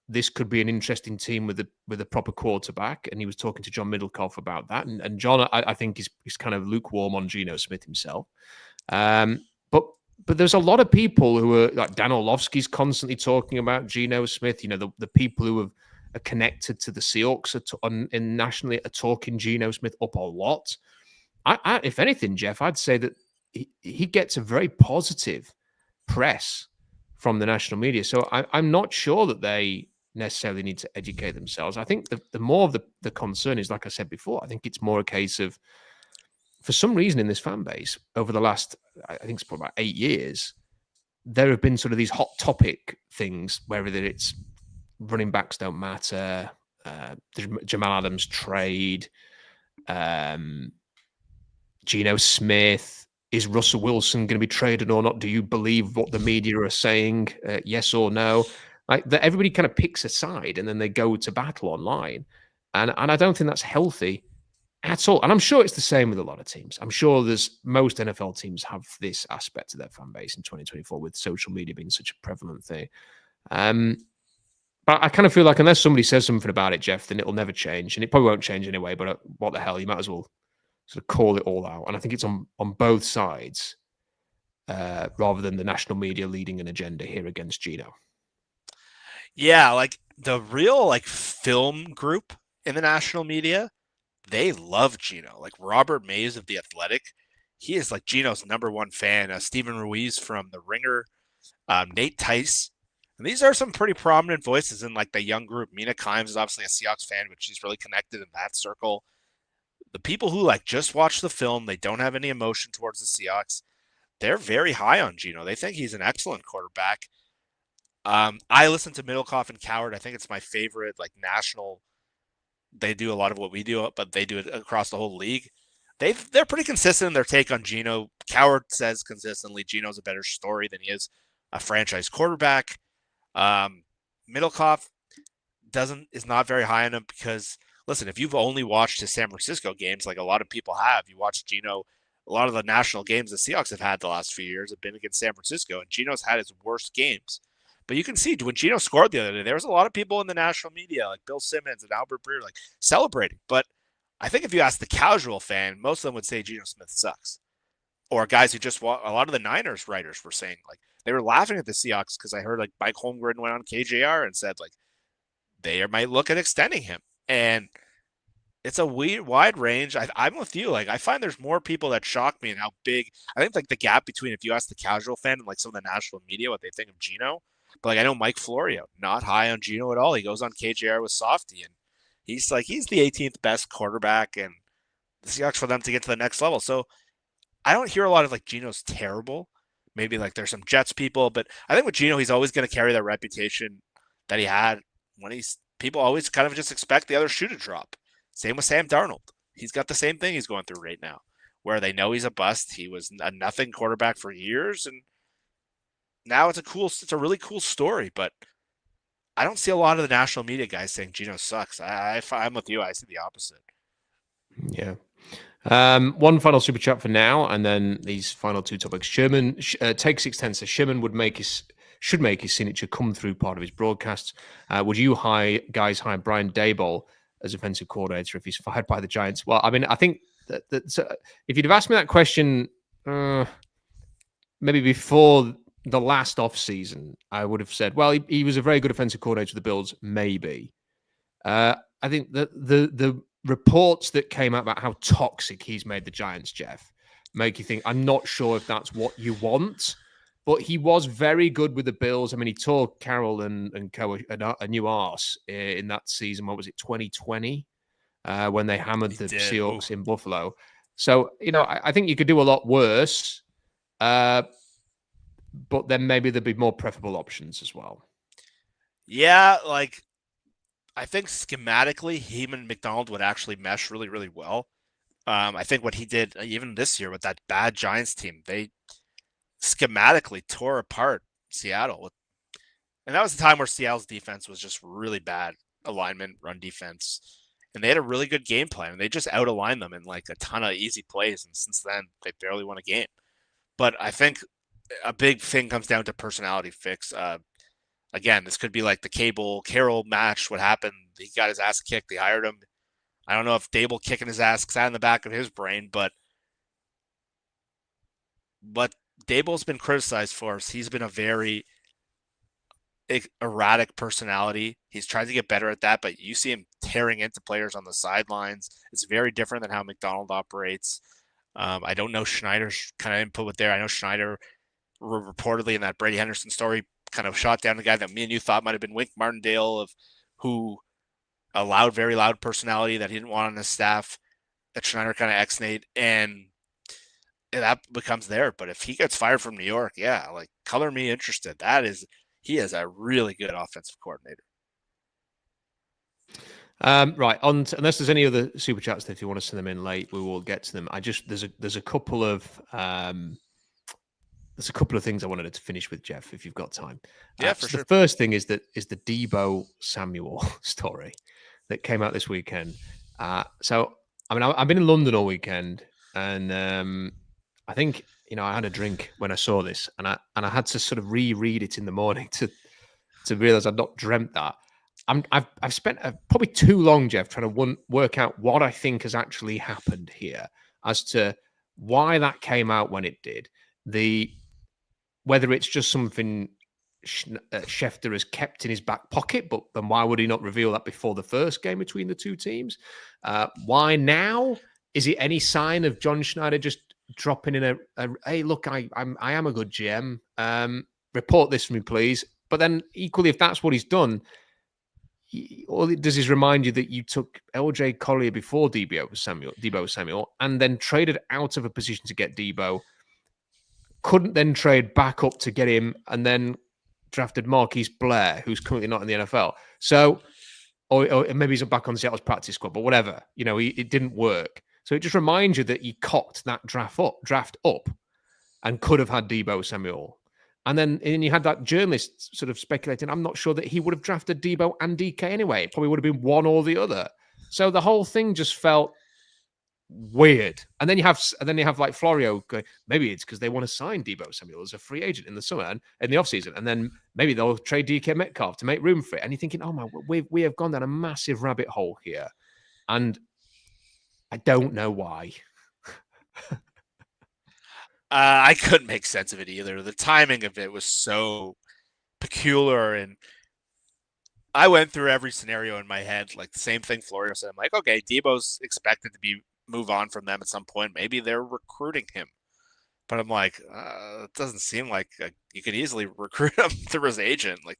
this could be an interesting team with a proper quarterback. And he was talking to John Middlecoff about that. And John, I think, is kind of lukewarm on Geno Smith himself. But there's a lot of people who are like Dan Orlovsky's constantly talking about Geno Smith. The people who are connected to the Seahawks and nationally are talking Geno Smith up a lot. I if anything, Jeff, I'd say that he gets a very positive press from the national media. So I'm not sure that they necessarily need to educate themselves. I think the more of the concern is, like I said before, I think it's more a case of, for some reason in this fan base over the last, I think it's probably about 8 years, there have been sort of these hot topic things, whether it's running backs don't matter, the Jamal Adams trade, Geno Smith, is Russell Wilson going to be traded or not? Do you believe what the media are saying? Yes or no? Everybody kind of picks a side and then they go to battle online. And I don't think that's healthy at all. And I'm sure it's the same with a lot of teams. I'm sure most NFL teams have this aspect of their fan base in 2024 with social media being such a prevalent thing. But I kind of feel like unless somebody says something about it, Jeff, then it'll never change. And it probably won't change anyway, but what the hell? You might as well sort of call it all out. And I think it's on both sides rather than the national media leading an agenda here against Geno. Yeah, like the real film group in the national media, they love Geno. Like Robert Mays of The Athletic, he is like Geno's #1 fan. Stephen Ruiz from The Ringer, Nate Tice. And these are some pretty prominent voices in the young group. Mina Kimes is obviously a Seahawks fan, but she's really connected in that circle. The people who just watch the film, they don't have any emotion towards the Seahawks. They're very high on Geno. They think he's an excellent quarterback. I listen to Middlecoff and Cowherd. I think it's my favorite national they do a lot of what we do, but they do it across the whole league. They're pretty consistent in their take on Geno. Coward says consistently Geno's a better story than he is a franchise quarterback. Middlecoff is not very high on him because, listen, if you've only watched his San Francisco games, like a lot of people have, you watched Geno. A lot of the national games the Seahawks have had the last few years have been against San Francisco, and Geno's had his worst games. But you can see when Geno scored the other day, there was a lot of people in the national media, like Bill Simmons and Albert Breer, like celebrating. But I think if you ask the casual fan, most of them would say Geno Smith sucks. Or guys who just watch, a lot of the Niners writers were saying, like, they were laughing at the Seahawks because I heard like Mike Holmgren went on KJR and said like they might look at extending him. And it's a wide range. I'm with you. Like, I find there's more people that shock me and how big. I think like the gap between if you ask the casual fan and like some of the national media what they think of Geno. But like I know Mike Florio, not high on Geno at all. He goes on KJR with Softy, and he's the 18th best quarterback, and the Seahawks for them to get to the next level. So I don't hear a lot of like Geno's terrible. Maybe like there's some Jets people, but I think with Geno, he's always going to carry that reputation that he had when people always kind of just expect the other shoe to drop. Same with Sam Darnold. He's got the same thing he's going through right now, where they know he's a bust. He was a nothing quarterback for years, and now it's a really cool story. But I don't see a lot of the national media guys saying Geno sucks. I'm with you. I see the opposite. Yeah. One final super chat for now, and then these final two topics. Sherman take 610 says Sherman should make his signature come through part of his broadcasts. Would you guys hire Brian Daboll as offensive coordinator if he's fired by the Giants? Well, I mean, I think that if you'd have asked me that question maybe before the last off season, I would have said, well, he was a very good offensive coordinator of the Bills, maybe. I think that the reports that came out about how toxic he's made the Giants, Jeff, make you think, I'm not sure if that's what you want, but he was very good with the Bills. I mean, he tore Carroll and Co. a new arse in that season. What was it, 2020, when they hammered the Seahawks in Buffalo. So, I think you could do a lot worse, but then maybe there'd be more preferable options as well. Yeah, like, I think schematically, him and McDonald would actually mesh really, really well. I think what he did, even this year with that bad Giants team, they schematically tore apart Seattle. And that was the time where Seattle's defense was just really bad alignment, run defense. And they had a really good game plan. And they just out-aligned them in like a ton of easy plays. And since then, they barely won a game. But I think a big thing comes down to personality fix. Again, this could be like the Carroll match. What happened? He got his ass kicked. They hired him. I don't know if Daboll kicking his ass sat in the back of his brain, but what Daboll's been criticized for is he's been a very erratic personality. He's tried to get better at that, but you see him tearing into players on the sidelines. It's very different than how McDonald operates. I don't know Schneider's kind of input with there. I know Schneider reportedly in that Brady Henderson story kind of shot down the guy that me and you thought might have been Wink Martindale, who a very loud personality that he didn't want on his staff, that Schneider kind of ex-nate, and that becomes there. But if he gets fired from New York, yeah, like, color me interested. He is a really good offensive coordinator. Right. Unless there's any other super chats that if you want to send them in late, we will get to them. There's a couple of things I wanted to finish with, Jeff, if you've got time. Yeah, for sure. The first thing is the Debo Samuel story that came out this weekend. So, I mean, I've been in London all weekend, and I think, I had a drink when I saw this, and I had to sort of reread it in the morning to realize I'd not dreamt that. I've spent probably too long, Jeff, trying to work out what I think has actually happened here as to why that came out when it did. Whether it's just something Schefter has kept in his back pocket, but then why would he not reveal that before the first game between the two teams? Why now? Is it any sign of John Schneider just dropping in hey, look, I am a good GM. Report this for me, please. But then equally, if that's what he's done, all it does is remind you that you took LJ Collier before Debo Samuel, and then traded out of a position to get Debo. Couldn't then trade back up to get him, and then drafted Marquise Blair, who's currently not in the NFL. So or maybe he's back on Seattle's practice squad, but whatever. It didn't work. So it just reminds you that you cocked that draft up and could have had Debo Samuel. And then you had that journalist sort of speculating, I'm not sure that he would have drafted Debo and DK anyway. It probably would have been one or the other. So the whole thing just felt weird. And then you have like Florio going, maybe it's because they want to sign Debo Samuel as a free agent in the summer and in the offseason. And then maybe they'll trade DK Metcalf to make room for it. And you're thinking, oh man, we have gone down a massive rabbit hole here. And I don't know why. I couldn't make sense of it either. The timing of it was so peculiar, and I went through every scenario in my head. Like the same thing Florio said. I'm like, okay, Debo's expected to move on from them at some point. Maybe they're recruiting him. But I'm like, it doesn't seem like you could easily recruit him through his agent. Like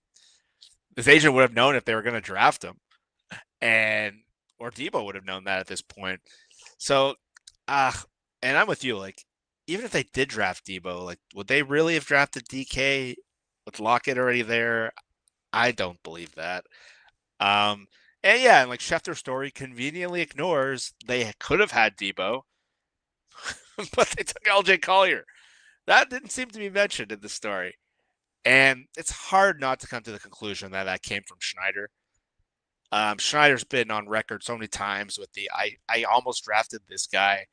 his agent would have known if they were going to draft him, or Debo would have known that at this point. So, and I'm with you. Like, even if they did draft Debo, like, would they really have drafted DK with Lockett already there? I don't believe that. And like Schefter's story conveniently ignores they could have had Debo, but they took LJ Collier. That didn't seem to be mentioned in the story. And it's hard not to come to the conclusion that came from Schneider. Schneider's been on record so many times with I almost drafted this guy.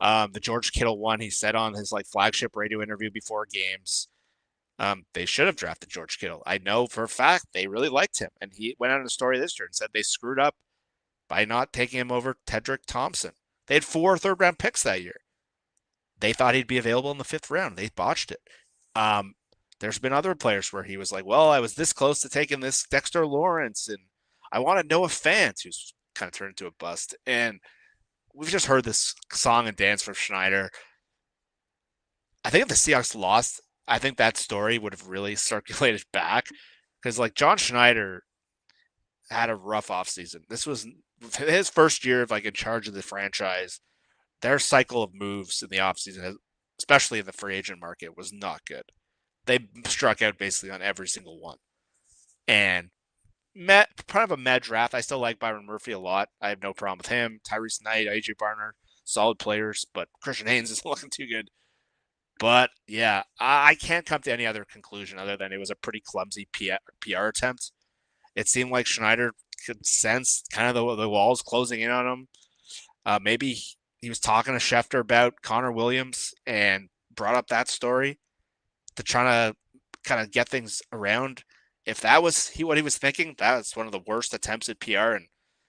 The George Kittle one he said on his like flagship radio interview before games. They should have drafted George Kittle. I know for a fact they really liked him. And he went on a story this year and said they screwed up by not taking him over Tedrick Thompson. They had 4 third-round picks that year. They thought he'd be available in the 5th round. They botched it. There's been other players where he was like, well, I was this close to taking this Dexter Lawrence, and I wanted Noah Fant, who's kind of turned into a bust. And we've just heard this song and dance from Schneider. I think if the Seahawks lost, I think that story would have really circulated back because, like, John Schneider had a rough offseason. This was his first year of, like, in charge of the franchise. Their cycle of moves in the offseason, especially in the free agent market, was not good. They struck out basically on every single one. And kind of a mad draft. I still like Byron Murphy a lot. I have no problem with him. Tyrese Knight, AJ Barner, solid players, but Christian Haynes isn't looking too good. But yeah, I can't come to any other conclusion other than it was a pretty clumsy PR attempt. It seemed like Schneider could sense kind of the walls closing in on him. Maybe he was talking to Schefter about Connor Williams and brought up that story to try to kind of get things around. If that was what he was thinking, that was one of the worst attempts at PR, and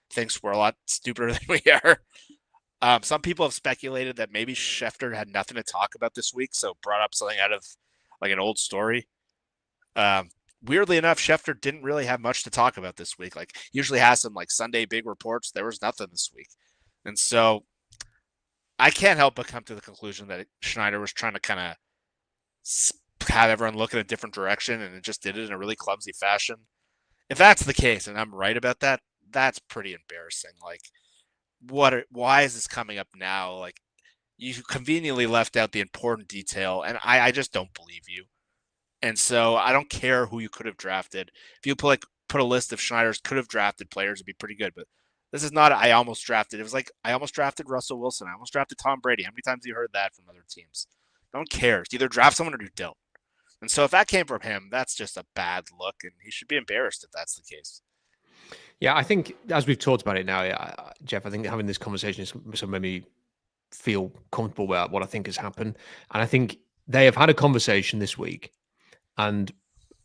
thinks we're a lot stupider than we are. Some people have speculated that maybe Schefter had nothing to talk about this week, so brought up something out of like an old story. Weirdly enough, Schefter didn't really have much to talk about this week. Like, usually has some like Sunday big reports. There was nothing this week. And so I can't help but come to the conclusion that Schneider was trying to kind of have everyone look in a different direction, and it just did it in a really clumsy fashion. If that's the case, and I'm right about that, that's pretty embarrassing. Like, why is this coming up now? Like, you conveniently left out the important detail, and I just don't believe you. And so I don't care who you could have drafted. If you put a list of Schneider's could have drafted players, it'd be pretty good. But this is not I almost drafted. It was like I almost drafted Russell Wilson. I almost drafted Tom Brady. How many times have you heard that from other teams? No one cares. Either draft someone or you don't. And so if that came from him, that's just a bad look, and he should be embarrassed if that's the case. Yeah, I think as we've talked about it now, Jeff, I think having this conversation has made me feel comfortable about what I think has happened. And I think they have had a conversation this week, and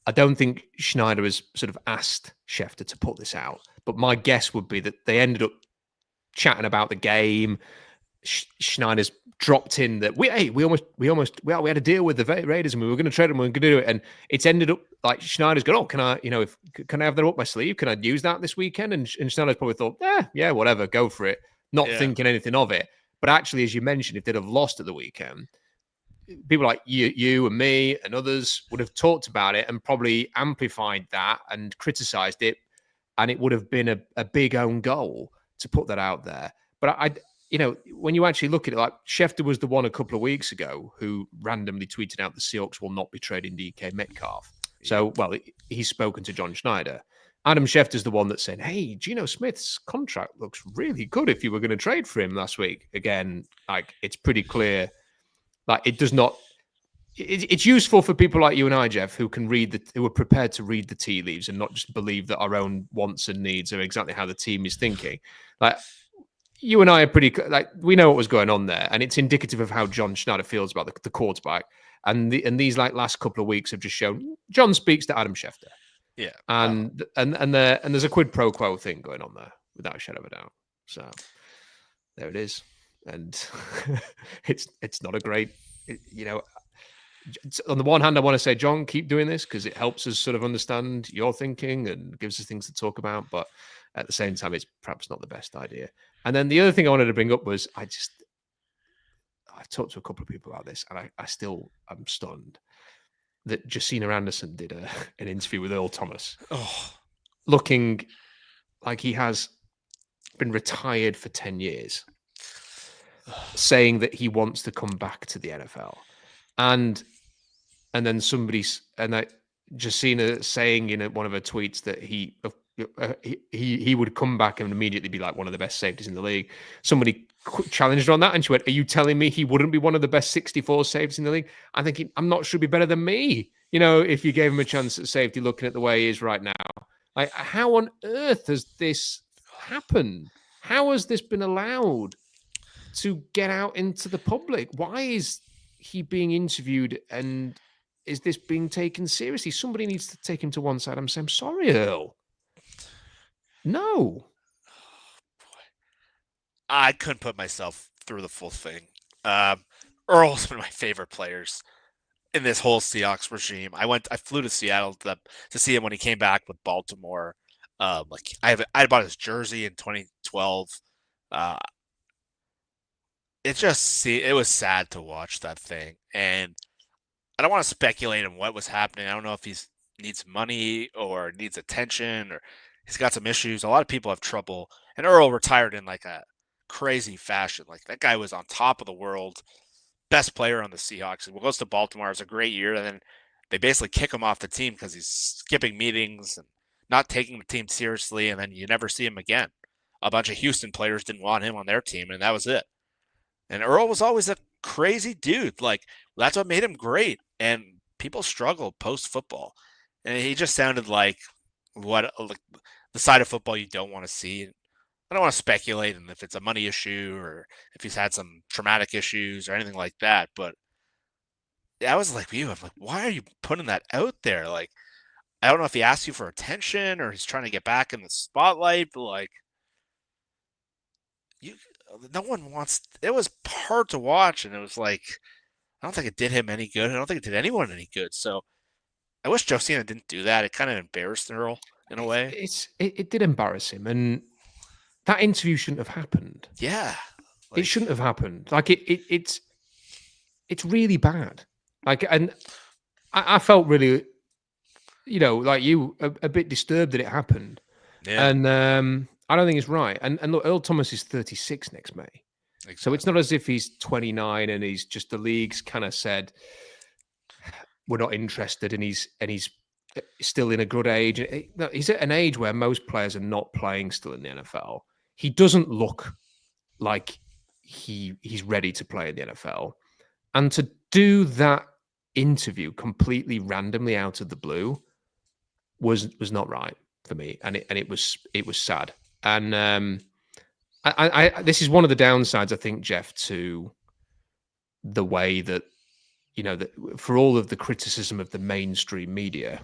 I don't think Schneider has sort of asked Schefter to put this out. But my guess would be that they ended up chatting about the game. Schneider's dropped in that we had a deal with the Raiders and we were going to trade them. We were going to do it, and it's ended up like Schneider's gone. Oh, can I have that up my sleeve? Can I use that this weekend? And Schneider's probably thought, yeah, whatever, go for it. Not thinking anything of it. But actually, as you mentioned, if they'd have lost at the weekend, people like you and me and others would have talked about it and probably amplified that and criticized it, and it would have been a big own goal to put that out there. But when you actually look at it, like Schefter was the one a couple of weeks ago who randomly tweeted out the Seahawks will not be trading DK Metcalf. So, well, he's spoken to John Schneider. Adam Schefter's the one that's saying, hey, Geno Smith's contract looks really good if you were going to trade for him last week. Again, like, it's pretty clear. Like, it does not. It's useful for people like you and I, Jeff, who are prepared to read the tea leaves and not just believe that our own wants and needs are exactly how the team is thinking. Like, you and I are pretty, like, we know what was going on there, and it's indicative of how John Schneider feels about the quarterback. And these like last couple of weeks have just shown John speaks to Adam Schefter. Yeah, and there's a quid pro quo thing going on there without a shadow of a doubt. So there it is, and it's not a great, on the one hand, I want to say, John, keep doing this because it helps us sort of understand your thinking and gives us things to talk about. But at the same time, it's perhaps not the best idea. And then the other thing I wanted to bring up was I talked to a couple of people about this, and I'm stunned that Josina Anderson did an interview with Earl Thomas, looking like he has been retired for 10 years, saying that he wants to come back to the NFL. And then Josina saying in one of her tweets that he would come back and immediately be like one of the best safeties in the league. Somebody challenged her on that, and she went, "Are you telling me he wouldn't be one of the best 64 safeties in the league?" I'm thinking, I'm not sure he'd be better than me. If you gave him a chance at safety, looking at the way he is right now. Like, how on earth has this happened? How has this been allowed to get out into the public? Why is he being interviewed, and is this being taken seriously? Somebody needs to take him to one side. I'm saying, I'm sorry, Earl. No. I couldn't put myself through the full thing. Earl's one of my favorite players in this whole Seahawks regime. I flew to Seattle to see him when he came back with Baltimore. I bought his jersey in 2012. It was sad to watch that thing, and I don't want to speculate on what was happening. I don't know if he needs money or needs attention or he's got some issues. A lot of people have trouble, and Earl retired in like a crazy fashion. Like, that guy was on top of the world, best player on the Seahawks. He goes to Baltimore. It was a great year, and then they basically kick him off the team because he's skipping meetings and not taking the team seriously, and then you never see him again. A bunch of Houston players didn't want him on their team, and that was it. And Earl was always a crazy dude. Like, that's what made him great. And people struggle post-football. And he just sounded like the side of football you don't want to see. I don't want to speculate on if it's a money issue or if he's had some traumatic issues or anything like that. But I was like, I'm like, why are you putting that out there? Like, I don't know if he asked you for attention or he's trying to get back in the spotlight, but like, no one wants. It was hard to watch, and it was like, I don't think it did him any good. I don't think it did anyone any good. So I wish Josina didn't do that. It kind of embarrassed Earl in a way. It did embarrass him, and that interview shouldn't have happened. Yeah, it shouldn't have happened. Like, it's really bad. Like, and I felt really, like you, a bit disturbed that it happened. Yeah. And I don't think it's right. And look, Earl Thomas is 36 next May. Exactly. So it's not as if he's 29 and he's just, the league's kind of said, we're not interested, and he's still in a good age. He's at an age where most players are not playing still in the NFL. He doesn't look like he's ready to play in the NFL. And to do that interview completely randomly out of the blue was not right for me. And it was sad. And this is one of the downsides, I think, Jeff, to the way that, that for all of the criticism of the mainstream media,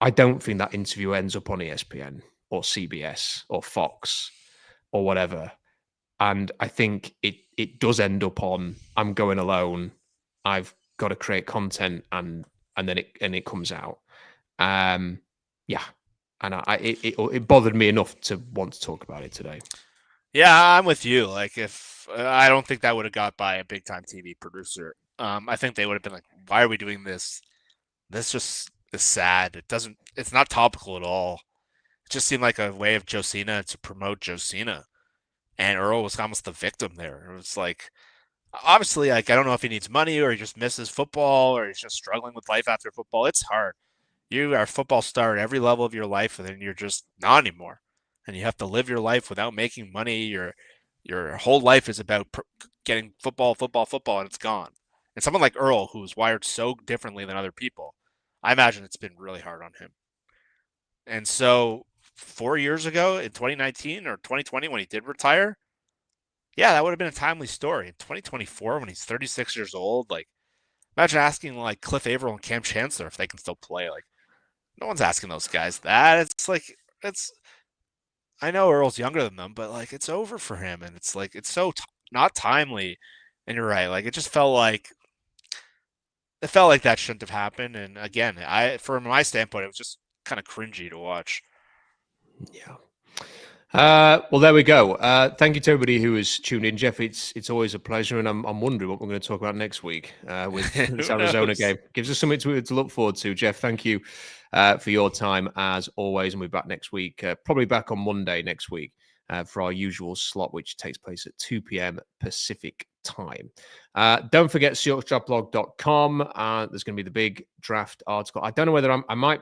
I don't think that interview ends up on ESPN or CBS or Fox or whatever. And I think it does end up on, I'm going alone, I've got to create content, and then it comes out. Yeah. And it bothered me enough to want to talk about it today. Yeah, I'm with you. Like, if I don't think that would have got by a big time TV producer. I think they would have been like, why are we doing this? This just is sad. It's not topical at all. It just seemed like a way of Josina to promote Josina. And Earl was almost the victim there. It was like, obviously, like, I don't know if he needs money or he just misses football or he's just struggling with life after football. It's hard. You are a football star at every level of your life, and then you're just not anymore. And you have to live your life without making money. Your whole life is about getting football, and it's gone. And someone like Earl, who's wired so differently than other people, I imagine it's been really hard on him. And so 4 years ago in 2019 or 2020, when he did retire, yeah, that would have been a timely story. In 2024, when he's 36 years old, like, imagine asking like Cliff Averill and Cam Chancellor if they can still play. Like, no one's asking those guys that. It's like, I know Earl's younger than them, but like, it's over for him. And it's like, it's so not timely. And you're right. Like, it felt like that shouldn't have happened. And again, from my standpoint, it was just kind of cringy to watch. Yeah. Well, there we go. Thank you to everybody who has tuned in, Jeff. It's always a pleasure, and I'm wondering what we're going to talk about next week with this Arizona game. Gives us something to look forward to. Jeff, thank you for your time as always, and we'll be back next week. Probably back on Monday next week for our usual slot, which takes place at 2 p.m. Pacific time. Don't forget SeahawksDraftBlog.com. There's going to be the big draft article. I don't know whether I might.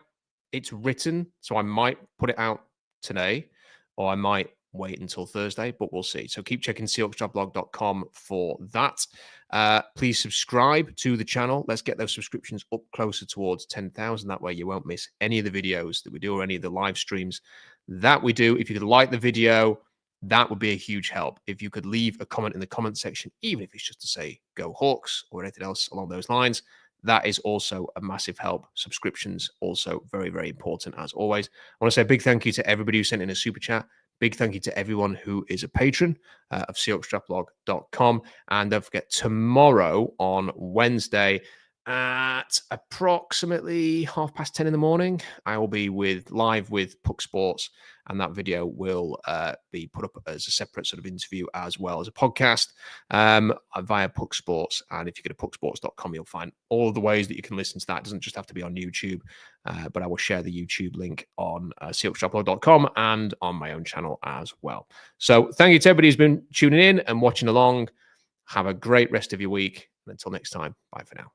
It's written, so I might put it out today, or I might wait until Thursday, but we'll see. So keep checking SeahawksDraftBlog.com for that. Please subscribe to the channel. Let's get those subscriptions up closer towards 10,000. That way you won't miss any of the videos that we do or any of the live streams that we do. If you could like the video, that would be a huge help. If you could leave a comment in the comment section, even if it's just to say go Hawks or anything else along those lines, that is also a massive help. Subscriptions also very, very important as always. I want to say a big thank you to everybody who sent in a super chat. Big thank you to everyone who is a patron of SeahawksDraftBlog.com. And don't forget, tomorrow on Wednesday at approximately 10:30 in the morning, I will be live with Puck Sports, and that video will be put up as a separate sort of interview as well as a podcast via Puck Sports. And if you go to pucksports.com, you'll find all of the ways that you can listen to that. It doesn't just have to be on YouTube, but I will share the YouTube link on SeahawksDraftBlog.com and on my own channel as well. So thank you to everybody who's been tuning in and watching along. Have a great rest of your week. And until next time, bye for now.